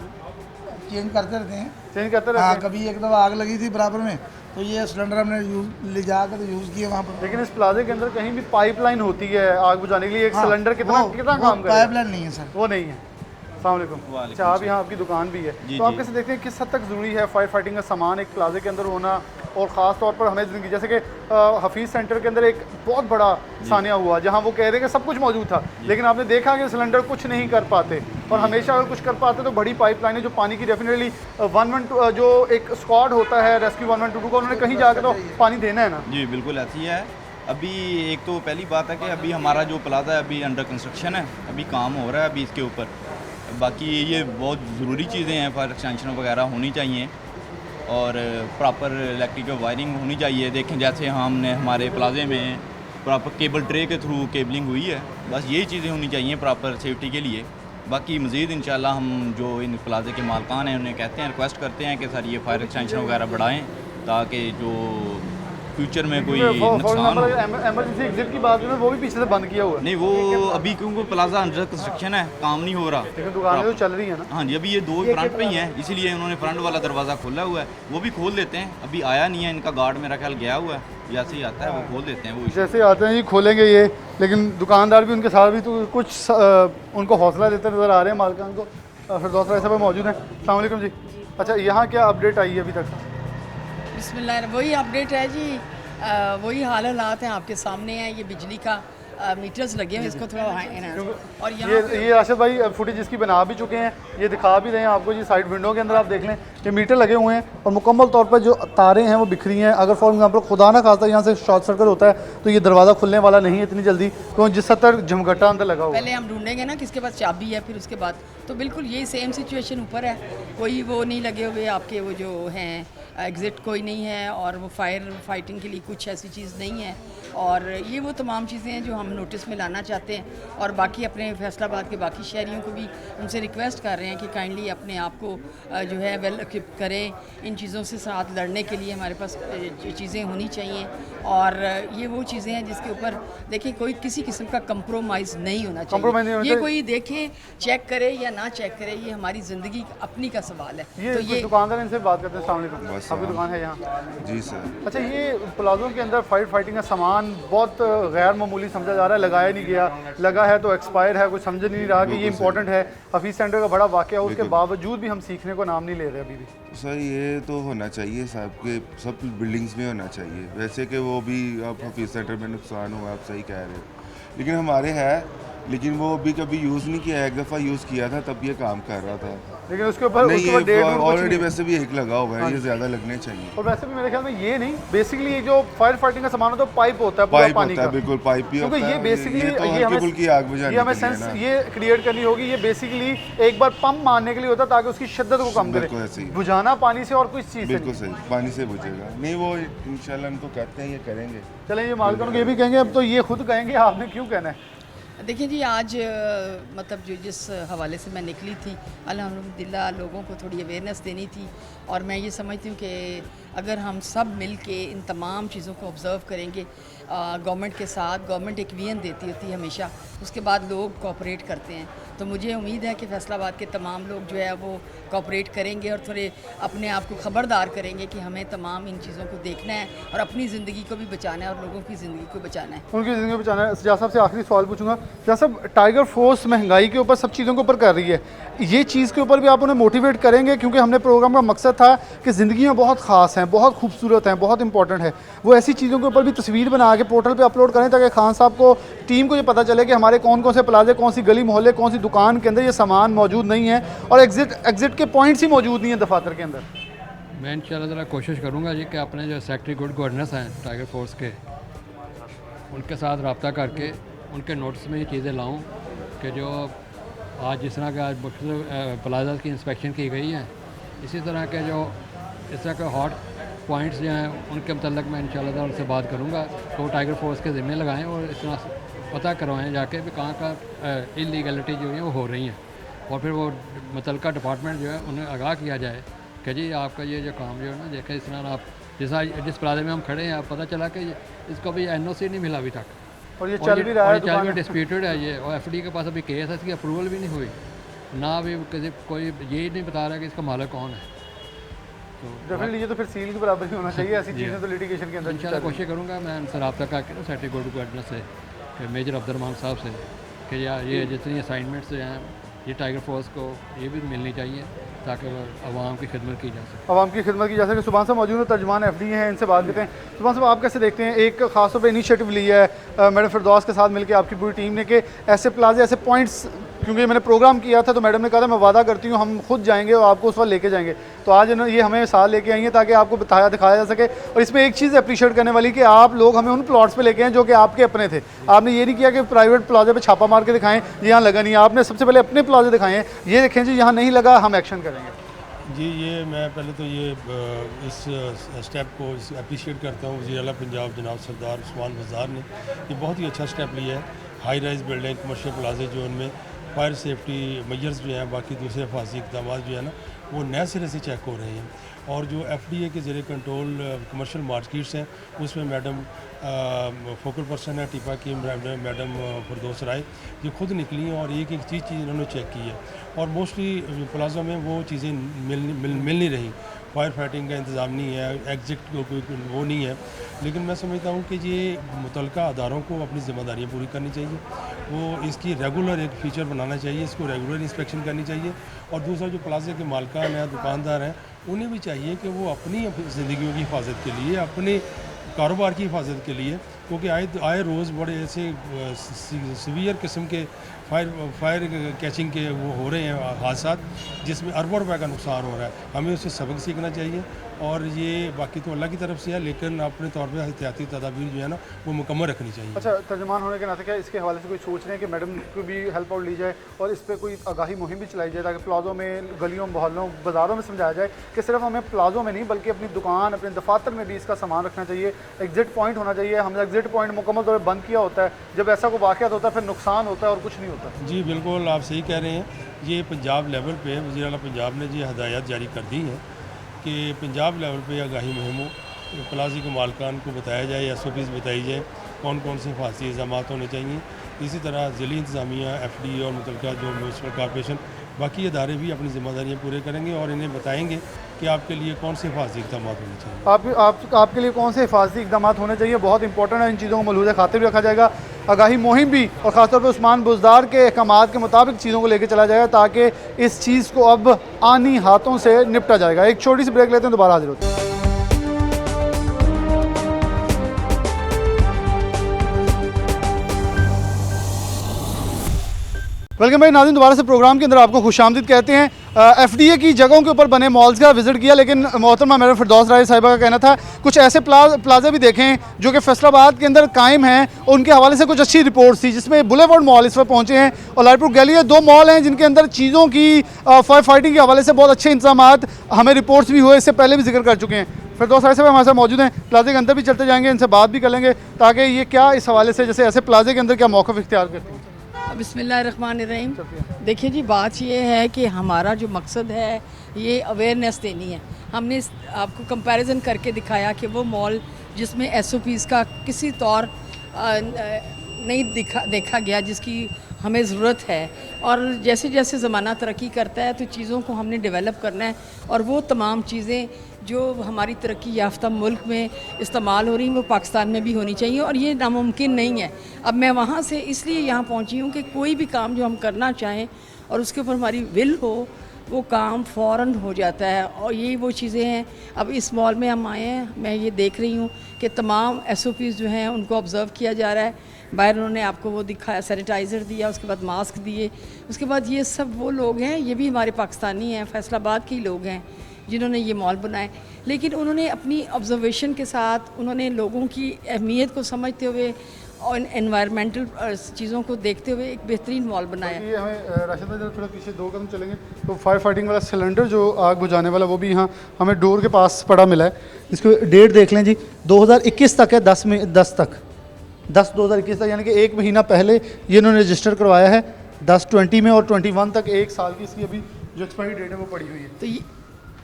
चेंज करते रहते हैं। चेंज करते रहते हाँ, हैं। कभी एक दफ़ा आग लगी थी बराबर में, तो ये सिलेंडर हमने ले जाकर तो यूज़ किया वहाँ पर। लेकिन इस प्लाजे के अंदर कहीं भी पाइपलाइन होती है आग बुझाने के लिए, एक सिलेंडर कितना काम करे? पाइपलाइन नहीं है सर, वो नहीं है। अस्सलाम वालेकुम। अच्छा, आप यहाँ आपकी दुकान भी है, तो आप कैसे देखते हैं किस हद तक ज़रूरी है फायर फाइटिंग का सामान एक प्लाजे के अंदर होना? और ख़ास तौर पर हमें ज़िंदगी, जैसे कि हफीज़ सेंटर के अंदर एक बहुत बड़ा सानिया हुआ जहाँ वो कह रहे हैं कि सब कुछ मौजूद था, लेकिन आपने देखा कि सिलेंडर कुछ नहीं कर पाते, और हमेशा अगर कुछ कर पाते तो बड़ी पाइपलाइनें जो पानी की डेफिनेटली 112 जो एक स्क्वाड होता है रेस्क्यू 112 का, उन्होंने कहीं जाकर तो पानी देना है ना। जी बिल्कुल ऐसी है। अभी एक तो पहली बात है कि अभी हमारा जो प्लाजा है अभी अंडर कंस्ट्रक्शन है, अभी काम हो रहा है अभी इसके ऊपर। बाकी ये बहुत ज़रूरी चीज़ें हैं, फायर एक्सटेंशन वगैरह होनी चाहिए और प्रॉपर इलेक्ट्रिकल वायरिंग होनी चाहिए। देखें जैसे हमने हमारे प्लाजे में प्रॉपर केबल ट्रे के थ्रू केबलिंग हुई है, बस यही चीज़ें होनी चाहिए प्रॉपर सेफ्टी के लिए। बाकी मज़ीद इंशाल्लाह हम जो इन प्लाजे के मालकान हैं उन्हें कहते हैं, रिक्वेस्ट करते हैं कि सर ये फायर एक्सटेंशन वगैरह बढ़ाएं ताकि जो फ्यूचर में कोई नुकसान हो। इमरजेंसी एग्जिट की बात करें वो भी पीछे से बंद किया हुआ है, नहीं वो अभी क्योंकि प्लाजा अंडर कंस्ट्रक्शन है, काम नहीं हो रहा, लेकिन दुकानें तो चल रही है ना। हाँ जी, अभी ये दो फ्रंट पे ही हैं, इसीलिए उन्होंने फ्रंट वाला दरवाज़ा खोला हुआ है, वो भी खोल देते हैं। अभी आया नहीं है, इनका गार्ड मेरा ख्याल गया हुआ है, जैसे ही आता है वो खोल देते हैं। वो जैसे आते हैं ये खोलेंगे ये, लेकिन दुकानदार भी उनके साथ भी तो कुछ उनको हौसला देते नज़र आ रहे हैं मालकान को। फिरदौस राय साहब मौजूद हैं। अस्सलाम वालेकुम जी। अच्छा, यहाँ क्या अपडेट आई है अभी तक? बिस्मिल्लाह, वही अपडेट है जी, वही हालात हैं आपके सामने हैं। ये बिजली का मीटर्स लगे हैं, इसको थोड़ा और ये राशिद भाई फुटेज इसकी बना भी चुके हैं, ये दिखा भी रहे हैं आपको जी। साइड विंडो के अंदर आप देख लें ये मीटर लगे हुए हैं और मुकम्मल तौर पर जो तारें हैं वो बिखरी हैं। अगर फॉर एग्जांपल खुदा ना खास्ता यहाँ से शॉर्ट सर्किट होता है तो ये दरवाज़ा खुलने वाला नहीं है इतनी जल्दी, क्योंकि जिस हद तक झमघटा अंदर लगा हुआ है। पहले हम ढूंढेंगे ना किसके पास चाबी है, फिर उसके बाद तो बिल्कुल यही सेम सिचुएशन ऊपर है। कोई वो नहीं लगे हुए आपके वो जो हैं एग्ज़िट कोई नहीं है, और वो फायर फाइटिंग के लिए कुछ ऐसी चीज़ नहीं है। और ये वो तमाम चीज़ें हैं जो हम नोटिस में लाना चाहते हैं, और बाकी अपने फैसलाबाद के बाकी शहरियों को भी उनसे रिक्वेस्ट कर रहे हैं कि काइंडली अपने आप को जो है वेल इक्विप करें। इन चीज़ों से साथ लड़ने के लिए हमारे पास चीज़ें होनी चाहिए, और ये वो चीज़ें हैं जिसके ऊपर देखिए कोई किसी किस्म का कंप्रोमाइज़ नहीं होना चाहिए। ये कोई देखे चेक करे या ना चेक करे, ये हमारी ज़िंदगी अपनी का सवाल है। तो ये दुकानदार इनसे बात करते हैं। अस्सलाम वालेकुम, आपकी दुकान है यहाँ? जी सर। अच्छा, ये प्लाजों के अंदर फायर फाइटिंग का सामान बहुत गैर मामूली समझा जा रहा है, लगाया नहीं गया, लगा है तो एक्सपायर है, कुछ समझ नहीं रहा कि ये इंपॉर्टेंट है। हफीज़ सेंटर का बड़ा वाक़या, उसके बावजूद भी हम सीखने को नाम नहीं ले रहे अभी भी। सर ये तो होना चाहिए साहब के सब बिल्डिंग्स में होना चाहिए, वैसे कि वो भी अब हफीज़ सेंटर में नुकसान हुआ, आप सही कह रहे हो, लेकिन हमारे है, लेकिन वो अभी कभी यूज़ नहीं किया, एक दफ़ा यूज़ किया था तब ये काम कर रहा था, लेकिन उसके ऊपर ऑलरेडी वैसे भी एक लगा हुआ है, ये ज़्यादा लगने चाहिए। और वैसे भी मेरे ख्याल में ये नहीं, बेसिकली ये जो फायर फाइटिंग का सामान होता है पाइप होता है, पाइप पानी होता है, का, बिल्कुल पाइप ही होता है। ये बेसिकली ये आग हमें सेंस ये क्रिएट करनी होगी। ये बेसिकली एक बार पंप मारने के लिए होता है ताकि उसकी शिद्दत को कम करे, बुझाना पानी से और कुछ चीज़ से। बिल्कुल सही, पानी से बुझेगा नहीं, वो इंशाल्लाह उनको कहते हैं ये करेंगे। चलें, ये मालकान को ये भी कहेंगे, अब तो ये खुद कहेंगे, आपने क्यों कहना है? देखिए जी, आज मतलब जो जिस हवाले से मैं निकली थी, अल्हम्दुलिल्लाह लोगों को थोड़ी अवेयरनेस देनी थी, और मैं ये समझती हूँ कि अगर हम सब मिल के इन तमाम चीज़ों को ऑब्ज़र्व करेंगे, गवर्नमेंट के साथ, गवर्नमेंट एक विजन देती होती है हमेशा, उसके बाद लोग कोऑपरेट करते हैं। तो मुझे उम्मीद है कि फैसलाबाद के तमाम लोग जो है वो कोऑपरेट करेंगे और थोड़े अपने आप को ख़बरदार करेंगे कि हमें तमाम इन चीज़ों को देखना है और अपनी ज़िंदगी को भी बचाना है और लोगों की ज़िंदगी को बचाना है, उनकी ज़िंदगी को बचाना है। सजाद साहब से आखिरी सवाल पूछूंगा। सजाद साहब, टाइगर फोर्स महंगाई के ऊपर, सब चीज़ों के ऊपर कर रही है, ये चीज़ के ऊपर भी आप उन्हें मोटिवेट करेंगे? क्योंकि हमने प्रोग्राम का मकसद था कि ज़िंदगी में बहुत ख़ास हैं, बहुत खूबसूरत हैं, बहुत इंपॉर्टेंट है, वो ऐसी चीज़ों के ऊपर भी तस्वीर बना के पोर्टल पे अपलोड करें ताकि खान साहब को, टीम को ये पता चले कि हमारे कौन कौन से प्लाजे, कौन सी गली मोहल्ले, कौन सी दुकान के अंदर ये सामान मौजूद नहीं है और एग्जिट के पॉइंट्स ही मौजूद नहीं है दफातर के अंदर। मैं इंशाल्लाह ज़रा कोशिश करूँगा जी कि अपने जो सेक्रेटरी गुड गवर्नेंस हैं टाइगर फोर्स के, उनके साथ रब्ता करके उनके नोटिस में ये चीज़ें लाऊँ कि जो आज जिस तरह के आज प्लाजा की इंस्पेक्शन की गई है, इसी तरह के जो इस तरह के हॉट पॉइंट्स जो हैं उनके मतलब मैं इंशाल्लाह उनसे बात करूँगा तो वो टाइगर फोर्स के ज़िम्मे लगाएं और इस तरह पता करवाएं जाके भी कहाँ इलीगलिटी जो है वो हो रही हैं, और फिर वो मुतल्लिका डिपार्टमेंट जो है उन्हें आगाह किया जाए कि जी आपका ये जो काम जो है ना, देखें इस तरह आप जिस प्लाजे में हम खड़े हैं, आप पता चला कि इसको भी NOC नहीं मिला अभी तक, और ये चल भी रहा है, डिस्प्यूटेड है ये, और FD के पास अभी केस है, इसकी अप्रूवल भी नहीं हुई ना, अभी किसी कोई ये नहीं बता रहा कि इसका मालिक कौन है। तो डेफिनेटली ये तो फिर सील के बराबर ही होना चाहिए, ऐसी चीज़ें तो लिटिगेशन के अंदर। इंशाल्लाह कोशिश करूँगा मैं उनसे रब्ता करके ना सेक्रेटरी गुड गवर्नेंस से, मेजर अब्दुर्रहमान साहब से, कि ये जितनी असाइनमेंट्स हैं ये टाइगर फोर्स को ये भी मिलनी चाहिए ताकि आवाम की खिदमत की जा सके। आवाम की खिदमत की जा सके। सुभान साहब मौजूद है, तर्जुमान FD हैं, इनसे बात करते हैं। सुभान साहब, आप कैसे देखते हैं, एक खास तौर पे इनिशिएटिव लिया है मैडम फिरदौस के साथ मिलकर आपकी पूरी टीम ने कि ऐसे प्लाजे, ऐसे पॉइंट्स, क्योंकि मैंने प्रोग्राम किया था तो मैडम ने कहा था मैं वादा करती हूँ हम खुद जाएंगे और आपको उस वक्त लेके जाएंगे, तो आज ये हमें साथ लेके आई हैं ताकि आपको दिखाया जा सके। और इसमें एक चीज़ अप्रिशिएट करने वाली कि आप लोग हमें उन प्लॉट्स पे लेके आए जो कि आपके अपने थे, आपने ये नहीं किया कि प्राइवेट प्लाजे पे छापा मार के दिखाएं जी यहाँ लगा नहीं, आपने सबसे पहले अपने प्लाजे दिखाए हैं, ये देखें जी यहाँ नहीं लगा, हम एक्शन करेंगे। जी, ये मैं पहले तो ये इस स्टेप को अप्रिशिएट करता हूँ वज़ीर आला पंजाब जनाब सरदार उस्मान बज़दार ने, ये बहुत ही अच्छा स्टेप लिया है। हाई राइज बिल्डिंग, कमर्शियल प्लाजे जो उनमें फायर सेफ्टी मेजर्स जो हैं, बाकी दूसरे हिफाजती इक़दाम जो है ना, वो नए सिरे से चेक हो रहे हैं। और जो FDA के ज़रिए कंट्रोल कमर्शियल मार्केट्स हैं, उसमें मैडम फोकल पर्सन है टिपा की मैडम फिरदौस राय, ये खुद निकली हैं और एक एक चीज़ इन्होंने चेक की है। और मोस्टली प्लाजा में वो चीज़ें मिल नहीं रही, फायर फाइटिंग का इंतज़ाम नहीं है, एग्जिट कोई वो नहीं है। लेकिन मैं समझता हूँ कि ये मुतल्लिका अदारों को अपनी ज़िम्मेदारियाँ पूरी करनी चाहिए, वो इसकी रेगुलर एक फ़ीचर बनाना चाहिए, इसको रेगुलर इंस्पेक्शन करनी चाहिए। और दूसरा जो प्लाजे के मालिकान हैं, दुकानदार हैं, उन्हें भी चाहिए कि वो अपनी ज़िंदगियों की हिफाजत के लिए, अपने कारोबार की हिफाजत के लिए, क्योंकि आए रोज़ बड़े ऐसे सीवियर किस्म के फायर कैचिंग के वो हो रहे हैं हादसात, जिसमें अरबों रुपए का नुकसान हो रहा है। हमें उससे सबक सीखना चाहिए। और ये बाकी तो अल्लाह की तरफ से है, लेकिन अपने तौर पर एहतियाती तदाबीर जो है ना, वो मुकम्मल रखनी चाहिए। अच्छा, तर्जुमान होने के नाते क्या इसके हवाले से कोई सोच रहे हैं कि मैडम को भी हेल्प आउट ली जाए और इस पर कोई आगाही मुहिम भी चलाई जाए, ताकि प्लाजों में, गलियों, मोहल्लों, बाज़ारों में समझाया जाए कि सिर्फ हमें प्लाजों में नहीं बल्कि अपनी दुकान, अपने दफातर में भी इसका सामान रखना चाहिए। एग्जिट पॉइंट होना चाहिए। हमने एग्जिट पॉइंट मुकम्मल तौर पर बंद किया होता है, जब ऐसा कोई वाक़यात होता है फिर नुकसान होता है और कुछ नहीं होता। जी बिल्कुल, आप सही कह रहे हैं। ये पंजाब लेवल पे वज़ीर आला पंजाब ने ये हदायत जारी कर दी हैं कि पंजाब लेवल पे आगाही मुहिम हो, प्लाजे के मालिकान को बताया जाए, SOPs बताई जाए, कौन कौन से हिफाजती इंतज़ाम होने चाहिए। इसी तरह ज़िली इंतज़ामिया, FDA और मुतल्लिका जो म्यूनसिपल कॉर्पोरेशन, बाकी इदारे भी अपनी ज़िम्मेदारियाँ पूरे करेंगे और इन्हें बताएंगे कि आपके लिए कौन से हिफाजती इक़दाम होने चाहिए। आपके लिए कौन से हिफाजती इक़दाम होने चाहिए, बहुत इंपॉर्टेंट है। इन चीज़ों को मलहूज़ खातिर भी रखा जाएगा। आगाही मुहिम भी और ख़ासतौर पर उस्मान बुज़दार के अहकामात के मुताबिक चीज़ों को लेकर चला जाएगा, ताकि इस चीज़ को अब आनी हाथों से निपटा जाएगा। एक छोटी सी ब्रेक लेते हैं, दोबारा हाजिर होते हैं। वेलकम भाई नाज़रीन, दोबारा से प्रोग्राम के अंदर आपको खुशामदीद कहते हैं। FDA की जगहों के ऊपर बने मॉल्स का विज़िट किया, लेकिन मोहतरमा मैडम फिरदौस राय साहिबा का कहना था कुछ ऐसे प्लाजा भी देखें जो कि फैसलाबाद के अंदर कायम हैं। उनके हवाले से कुछ अच्छी रिपोर्ट्स थी, जिसमें बुलेवर्ड मॉल इस वक्त पहुँचे हैं और लालपुर गैली, 2 मॉल हैं जिनके अंदर चीज़ों की फायर फाइटिंग के हवाले से बहुत अच्छे इंतजाम हमें रिपोर्ट्स भी हुए, इससे पहले भी जिक्र कर चुके हैं। फिरदौस राय साहब हमारे साथ मौजूद हैं। प्लाजे के अंदर भी चलते जाएंगे, इनसे बात भी कर लेंगे, ताकि ये क्या इस हवाले से, जैसे ऐसे प्लाजे के अंदर क्या मौक़िफ़ इख्तियार करते हैं। बिस्मिल्लाहिर्रहमानिर्रहीम। देखिए जी, बात ये है कि हमारा जो मकसद है ये अवेयरनेस देनी है। हमने आपको कंपैरिजन करके दिखाया कि वो मॉल जिसमें SOPs का किसी तौर नहीं देखा गया, जिसकी हमें ज़रूरत है, और जैसे जैसे ज़माना तरक्की करता है तो चीज़ों को हमने डेवलप करना है, और वो तमाम चीज़ें जो हमारी तरक्की याफ्ता मुल्क में इस्तेमाल हो रही हैं वो पाकिस्तान में भी होनी चाहिए, और ये नामुमकिन नहीं है। अब मैं वहाँ से इसलिए यहाँ पहुँची हूँ कि कोई भी काम जो हम करना चाहें और उसके ऊपर हमारी विल हो, वो काम फ़ौरन हो जाता है। और यही वो चीज़ें हैं। अब इस मॉल में हम आए हैं, मैं ये देख रही हूँ कि तमाम SOPs जो हैं उनको ऑब्ज़र्व किया जा रहा है। बाहर उन्होंने आपको वो दिखाया, सैनिटाइज़र दिया, उसके बाद मास्क दिए, उसके बाद ये सब वो लोग हैं, ये भी हमारे पाकिस्तानी हैं, फैसलाबाद के ही लोग हैं जिन्होंने ये मॉल बनाए। लेकिन उन्होंने अपनी ऑब्जर्वेशन के साथ, उन्होंने लोगों की अहमियत को समझते हुए और एनवायरमेंटल चीज़ों को देखते हुए एक बेहतरीन मॉल बनाया। ये हमें राशिद भाई थोड़ा पीछे 2 कदम चलेंगे तो फायर फाइटिंग वाला सिलेंडर जो आग बुझाने वाला, वो भी यहाँ हमें डोर के पास पड़ा मिला है। इसको डेट देख लें जी, 2021 तक है, 10 तक 10/2021 तक, यानी कि 1 महीना पहले ये इन्होंने रजिस्टर करवाया है। 10/20 में और 21 तक 1 साल की इसकी अभी जो एक्सपायरी डेट है वो पड़ी हुई है।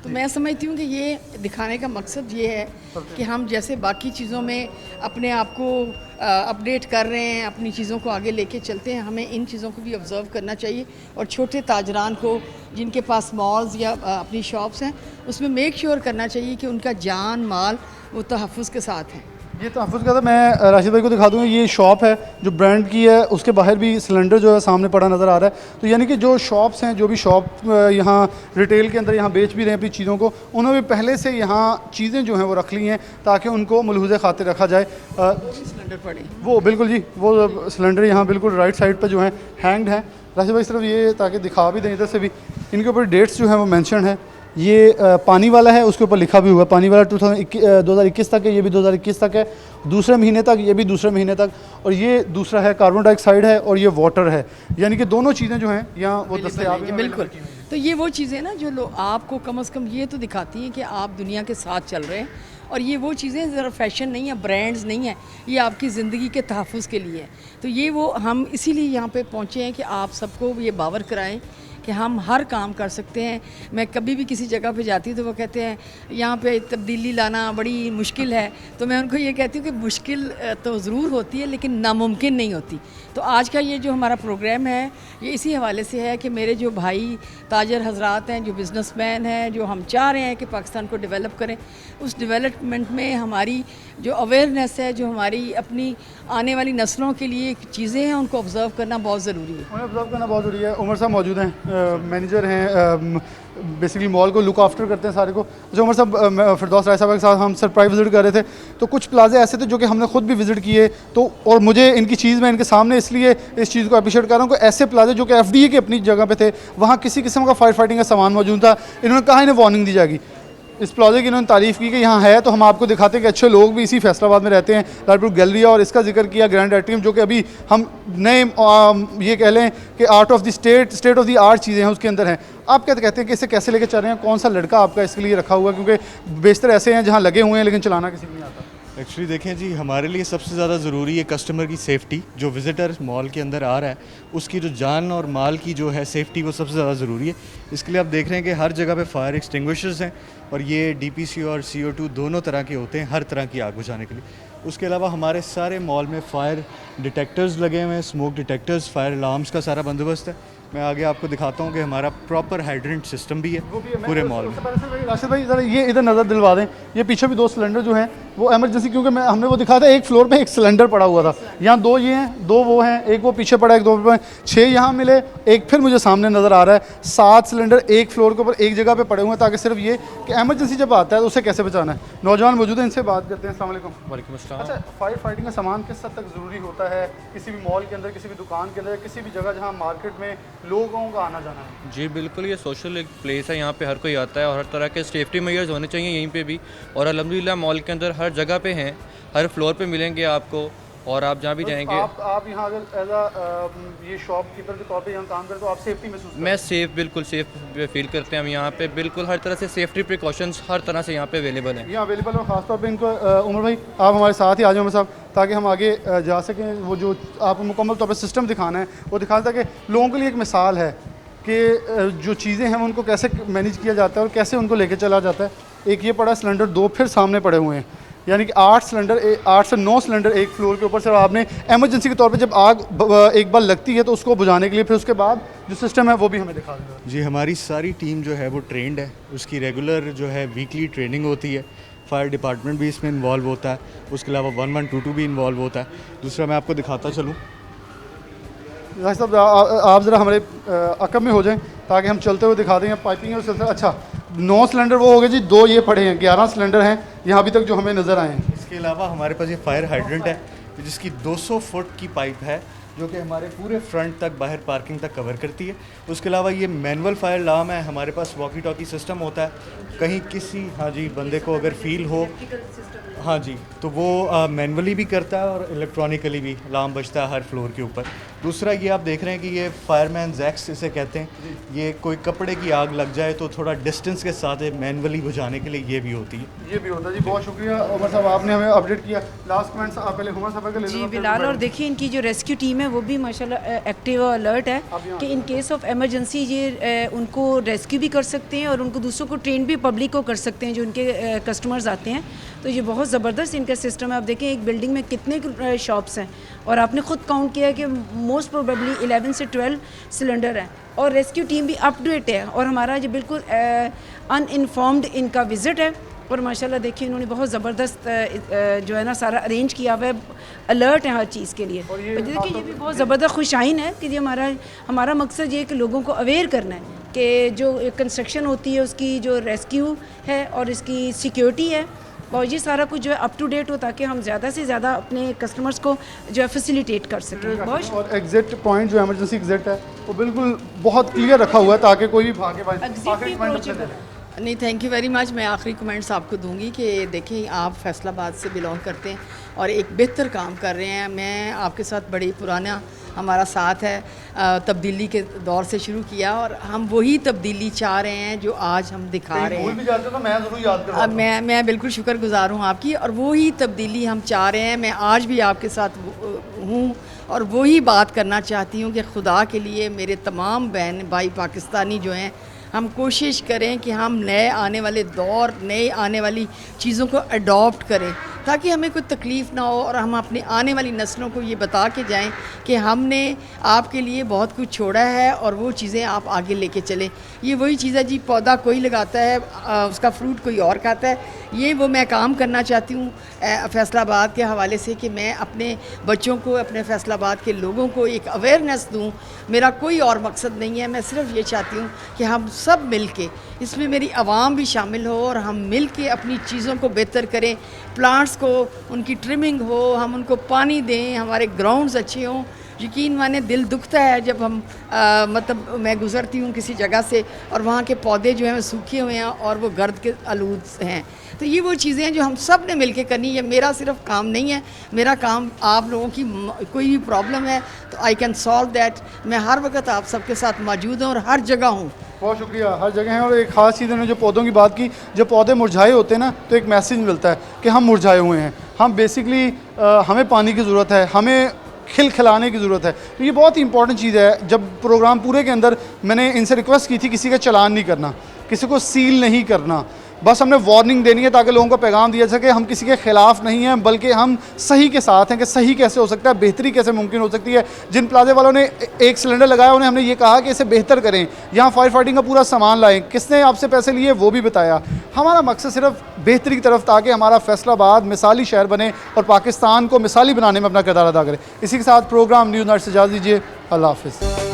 तो मैं समझती हूँ कि ये दिखाने का मकसद ये है कि हम जैसे बाकी चीज़ों में अपने आप को अपडेट कर रहे हैं, अपनी चीज़ों को आगे लेके चलते हैं, हमें इन चीज़ों को भी ऑब्ज़र्व करना चाहिए। और छोटे ताजरान को, जिनके पास मॉल्स या अपनी शॉप्स हैं, उसमें मेक श्योर करना चाहिए कि उनका जान माल वो तहफ़्फ़ुज़ के साथ है। ये तहफ़्फ़ुज़ का था। मैं राशिद भाई को दिखा दूँगा, ये शॉप है जो ब्रांड की है, उसके बाहर भी सिलेंडर जो है सामने पड़ा नज़र आ रहा है। तो यानी कि जो शॉप्स हैं, जो भी शॉप यहाँ रिटेल के अंदर यहाँ बेच भी रहे हैं अपनी चीज़ों को, उन्होंने पहले से यहाँ चीज़ें जो हैं वो रख ली हैं ताकि उनको मलहूज़ खातिर रखा जाए। सिलेंडर पड़े वो बिल्कुल जी, वो सिलेंडर यहाँ बिल्कुल राइट साइड पर जो है हैंग्ड है। राशिद भाई सिर्फ ये ताकि दिखा भी दें इधर से भी, इनके ऊपर डेट्स जो हैं वो मेंशन है। ये पानी वाला है, उसके ऊपर लिखा भी हुआ है पानी वाला 2021 तक है, ये भी 2021 तक है, दूसरे महीने तक, ये भी दूसरे महीने तक, और ये दूसरा है कार्बन डाइऑक्साइड है और ये वाटर है, यानी कि दोनों चीज़ें जो हैं यहाँ वो दस्तयाब हैं। बिल्कुल। तो ये वो चीज़ें ना जो आपको कम से कम ये तो दिखाती हैं कि आप दुनिया के साथ चल रहे हैं और ये वो चीज़ें ज़रा फैशन नहीं है, ब्रांड्स नहीं है, ये आपकी ज़िंदगी के तहफ़्फ़ुज़ के लिए है। तो ये वो हम इसीलिए यहाँ पे पहुँचे हैं कि आप सबको ये बावर कराएं कि हम हर काम कर सकते हैं। मैं कभी भी किसी जगह पे जाती हूँ तो वो कहते हैं यहाँ पे तब्दीली लाना बड़ी मुश्किल है, तो मैं उनको ये कहती हूँ कि मुश्किल तो ज़रूर होती है लेकिन नामुमकिन नहीं होती। तो आज का ये जो हमारा प्रोग्राम है ये इसी हवाले से है कि मेरे जो भाई ताजर हजरात हैं, जो बिज़नेसमैन हैं, जो हम चाह रहे हैं कि पाकिस्तान को डेवलप करें, उस डेवलपमेंट में हमारी जो अवेयरनेस है, जो हमारी अपनी आने वाली नस्लों के लिए चीज़ें हैं, उनको ऑब्ज़र्व करना बहुत ज़रूरी है। उन्हें ऑब्ज़र्व करना बहुत ज़रूरी है। उमर साहब मौजूद हैं, मैनेजर हैं, बेसिकली मॉल को लुक आफ्टर करते हैं सारे को। अच्छा उमर साहब, फिरदौस राय साहब के साथ हम सरप्राइज विज़िट कर रहे थे, तो कुछ प्लाजे ऐसे थे जो कि हमने खुद भी विज़िट किए, तो और मुझे इनकी चीज़ मैं इनके सामने इसलिए इस चीज़ को अप्रिशिएट कर रहा हूँ कि ऐसे प्लाजे जो कि FDA की अपनी जगह पे थे, वहाँ किसी किस्म का फायर फाइटिंग का सामान मौजूद था, इन्होंने कहा इन्हें वार्निंग दी जाएगी। इस प्लाजे की इन्होंने तारीफ़ की कि यहाँ है, तो हम आपको दिखाते हैं कि अच्छे लोग भी इसी फैसलाबाद में रहते हैं। लालपुर गैलरी, और इसका जिक्र किया ग्रैंड एट्रियम, जो कि अभी हम नए ये कह लें कि art of the state of the art चीज़ें हैं उसके अंदर हैं। आप क्या कहते हैं कि इसे कैसे लेके चल रहे हैं? कौन सा लड़का आपका इसके लिए रखा हुआ है? क्योंकि बेशतर ऐसे हैं जहाँ लगे हुए हैं लेकिन चलाना किसी को नहीं आता। एक्चुअली देखें जी, हमारे लिए सबसे ज़्यादा ज़रूरी है कस्टमर की सेफ़्टी। जो विज़िटर मॉल के अंदर आ रहा है उसकी जो जान और माल की जो है सेफ़्टी, वो सबसे ज़्यादा ज़रूरी है। इसके लिए आप देख रहे हैं कि हर जगह पे फायर एक्सटिंग्विशर्स हैं, और ये DPC और CO2 दोनों तरह के होते हैं हर तरह की आग बुझाने के लिए। उसके अलावा हमारे सारे मॉल में फायर डिटेक्टर्स लगे हुए हैं, स्मोक डिटेक्टर्स, फायर अलार्म्स का सारा बंदोबस्त है। मैं आगे आपको दिखाता हूँ कि हमारा प्रॉपर हाइड्रेंट सिस्टम भी है पूरे मॉल में। राशिद भाई ज़रा ये इधर नज़र दिलवा दें, ये पीछे भी 2 सिलेंडर जो हैं वो एमरजेंसी, क्योंकि हमने वो दिखा था एक फ्लोर पे एक सिलेंडर पड़ा हुआ था, यहाँ 2 ये हैं, 2 वो हैं, एक वो पीछे पड़ा है, एक 2 पे 6 यहाँ मिले, एक फिर मुझे सामने नज़र आ रहा है। 7 सिलेंडर एक फ्लोर के ऊपर एक जगह पे पड़े हुए हैं, ताकि सिर्फ ये कि एमरजेंसी जब आता है तो उसे कैसे बचाना है। नौजवान मौजूद हैं, इनसे बात करते हैं। अस्सलाम वालेकुम। वालेकुम अस्सलाम। अच्छा, फायर फाइटिंग का सामान किस हद तक ज़रूरी होता है किसी भी मॉल के अंदर, किसी भी दुकान के अंदर, किसी भी जगह जहाँ मार्केट में लोगों का आना जाना है? जी बिल्कुल, ये सोशल एक प्लेस है, यहाँ पे हर कोई आता है और हर तरह के सेफ्टी मेजर्स होने चाहिए यहीं पे भी, और अल्हम्दुलिल्लाह मॉल के अंदर हर जगह पे हैं, हर फ्लोर पे मिलेंगे आपको, और आप जहाँ भी जाएंगे। आप यहाँ अगर एज अ ये शॉपकीपर के तौर पे यहाँ काम करें तो आप सेफ्टी महसूस करते हैं? मैं सेफ, बिल्कुल सेफ फील करते हैं हम यहाँ पे, बिल्कुल हर तरह से सेफ्टी प्रिकॉशंस हर तरह से यहाँ पे अवेलेबल हैं। यहाँ अवेलेबल है, ख़ासतौर पे इनको उमर भाई आप हमारे साथ ही आ जाओ साहब, ताकि हम आगे जा सकें। वो जो आपको मुकम्मल तौर पर सिस्टम दिखाना है वो दिखाता है कि लोगों के लिए एक मिसाल है कि जो चीज़ें हैं उनको कैसे मैनेज किया जाता है और कैसे उनको लेके चला जाता है। एक ये पड़ा सिलेंडर, 2 फिर सामने पड़े हुए हैं, यानी कि 8 सिलेंडर, 8 से 9 सिलेंडर एक फ्लोर के ऊपर से। आपने एमरजेंसी के तौर पे जब आग एक बार लगती है तो उसको बुझाने के लिए फिर उसके बाद जो सिस्टम है वो भी हमें दिखा देगा। जी, हमारी सारी टीम जो है वो ट्रेंड है, उसकी रेगुलर जो है वीकली ट्रेनिंग होती है। फायर डिपार्टमेंट भी इसमें इन्वॉल्व होता है, उसके अलावा 1122 भी इन्वॉल्व होता है। दूसरा मैं आपको दिखाता चलूँ, राज साहब आप ज़रा हमारे अकब में हो जाएं ताकि हम चलते हुए दिखा देंगे पाइपिंग और सिलसिला। अच्छा, 9 सिलेंडर वो हो गए जी, 2 ये पड़े हैं, 11 सिलेंडर हैं यहाँ अभी तक जो हमें नज़र आए हैं। इसके अलावा हमारे पास ये फायर हाइड्रेंट है जिसकी 200 फुट की पाइप है, जो कि हमारे पूरे फ्रंट तक, बाहर पार्किंग तक कवर करती है। उसके अलावा ये मैनुअल फायर अलार्म है, हमारे पास वॉकी टॉकी सिस्टम होता है, कहीं किसी बंदे को अगर फील हो, हाँ जी, तो वो मैनुअली भी करता है और इलेक्ट्रॉनिकली भी अलार्म बजता है हर फ्लोर के ऊपर। दूसरा ये आप देख रहे हैं कि ये फायरमैन जैक्स इसे कहते हैं, ये कोई कपड़े की आग लग जाए तो थोड़ा डिस्टेंस के साथ मैनुअली बुझाने के लिए ये भी होती है। ये भी होता है जी, बहुत शुक्रिया उमर साहब, आपने हमें अपडेट किया। लास्ट कमेंट्स आप पहले उमर साहब का ले लो। जी बिलाल, और देखिए इनकी जो रेस्क्यू टीम है वो भी माशाल्लाह एक्टिव और अलर्ट है कि इन केस ऑफ एमरजेंसी ये उनको रेस्क्यू भी कर सकते हैं और उनको दूसरों को ट्रेन भी पब्लिक को कर सकते हैं जो उनके कस्टमर्स आते हैं। तो ये बहुत ज़बरदस्त इनका सिस्टम है। आप देखें एक बिल्डिंग में कितने शॉप्स हैं और आपने ख़ुद काउंट किया कि मोस्ट प्रोबेबली 11 से 12 सिलेंडर हैं, और रेस्क्यू टीम भी अप टू डेट है। और हमारा जो बिल्कुल अनइन्फॉर्म्ड इनका विज़िट है, और माशाल्लाह देखिए इन्होंने बहुत ज़बरदस्त जो है ना सारा अरेंज किया हुआ है, अलर्ट है हर चीज़ के लिए। देखिए ये भी बहुत ज़बरदस्त खुशाइन है कि ये हमारा मकसद ये है कि लोगों को अवेयर करना है कि जो कंस्ट्रक्शन होती है उसकी जो रेस्क्यू है और इसकी सिक्योरिटी है, और ये सारा कुछ जो है अप टू डेट हो, ताकि हम ज़्यादा से ज़्यादा अपने कस्टमर्स को जो है फैसिलिटेट कर सकें। और एग्जिट पॉइंट जो एमरजेंसी एग्जिट है वो बिल्कुल बहुत क्लियर रखा हुआ है ताकि कोई भी भागे नहीं। Thank you very much. मैं आखिरी कमेंट्स आपको दूंगी कि देखें आप फैसलाबाद से बिलोंग करते हैं और एक बेहतर काम कर रहे हैं। मैं आपके साथ बड़ी पुराना हमारा साथ है, तब्दीली के दौर से शुरू किया और हम वही तब्दीली चाह रहे हैं जो आज हम दिखा रहे हैं। भी जाते हो तो मैं ज़रूर याद अब मैं बिल्कुल शुक्रगुजार हूँ आपकी, और वही तब्दीली हम चाह रहे हैं। मैं आज भी आपके साथ हूँ और वही बात करना चाहती हूँ कि खुदा के लिए मेरे तमाम बहन भाई पाकिस्तानी जो हैं, हम कोशिश करें कि हम नए आने वाले दौर, नए आने वाली चीज़ों को अडॉप्ट करें ताकि हमें कोई तकलीफ़ ना हो, और हम अपने आने वाली नस्लों को ये बता के जाएं कि हमने आपके लिए बहुत कुछ छोड़ा है और वो चीज़ें आप आगे लेके चलें। ये वही चीज़ है जी, पौधा कोई लगाता है, उसका फ्रूट कोई और खाता है। ये वो मैं काम करना चाहती हूँ फैसलाबाद के हवाले से कि मैं अपने बच्चों को, अपने फैसलाबाद के लोगों को एक अवेयरनेस दूँ। मेरा कोई और मकसद नहीं है, मैं सिर्फ ये चाहती हूँ कि हम सब मिल के, इसमें मेरी आवाम भी शामिल हो और हम मिल के अपनी चीज़ों को बेहतर करें। प्लांट्स को उनकी ट्रिमिंग हो, हम उनको पानी दें, हमारे ग्राउंड्स अच्छे हों। यकीन माने दिल दुखता है जब हम मतलब मैं गुज़रती हूँ किसी जगह से और वहाँ के पौधे जो हैं वो सूखे हुए हैं और वो गर्द के आलूद हैं। तो ये वो चीज़ें हैं जो हम सब ने मिलके करनी है। मेरा सिर्फ काम नहीं है, मेरा काम आप लोगों की कोई भी प्रॉब्लम है तो आई कैन सॉल्व दैट। मैं हर वक्त आप सबके साथ मौजूद हूँ और हर जगह हूँ। बहुत शुक्रिया, हर जगह है। और एक ख़ास चीज़ उन्होंने जो पौधों की बात की, जब पौधे मुरझाए होते हैं ना तो एक मैसेज मिलता है कि हम मुरझाए हुए हैं, हम बेसिकली हमें पानी की ज़रूरत है, हमें खिलाने की ज़रूरत है। तो ये बहुत ही इंपॉर्टेंट चीज़ है। जब प्रोग्राम पूरे के अंदर मैंने इनसे रिक्वेस्ट की थी किसी का चालान नहीं करना, किसी को सील नहीं करना, बस हमने वार्निंग देनी है ताकि लोगों को पैगाम दिया सके हम किसी के ख़िलाफ़ नहीं हैं बल्कि हम सही के साथ हैं कि सही कैसे हो सकता है, बेहतरी कैसे मुमकिन हो सकती है। जिन प्लाजे वालों ने एक सिलेंडर लगाया उन्हें हमने ये कहा कि इसे बेहतर करें, यहाँ फायर फाइटिंग का पूरा सामान लाएं, किसने आपसे पैसे लिए वो भी बताया। हमारा मकसद सिर्फ बेहतरी की तरफ, ताकि हमारा फैसलाबाद मिसाली शहर बने और पाकिस्तान को मिसाली बनाने में अपना किरदार अदा करे। इसी के साथ प्रोग्राम न्यूज़ नाइट से इजाज़त दीजिए। अल्लाह हाफ़िज़।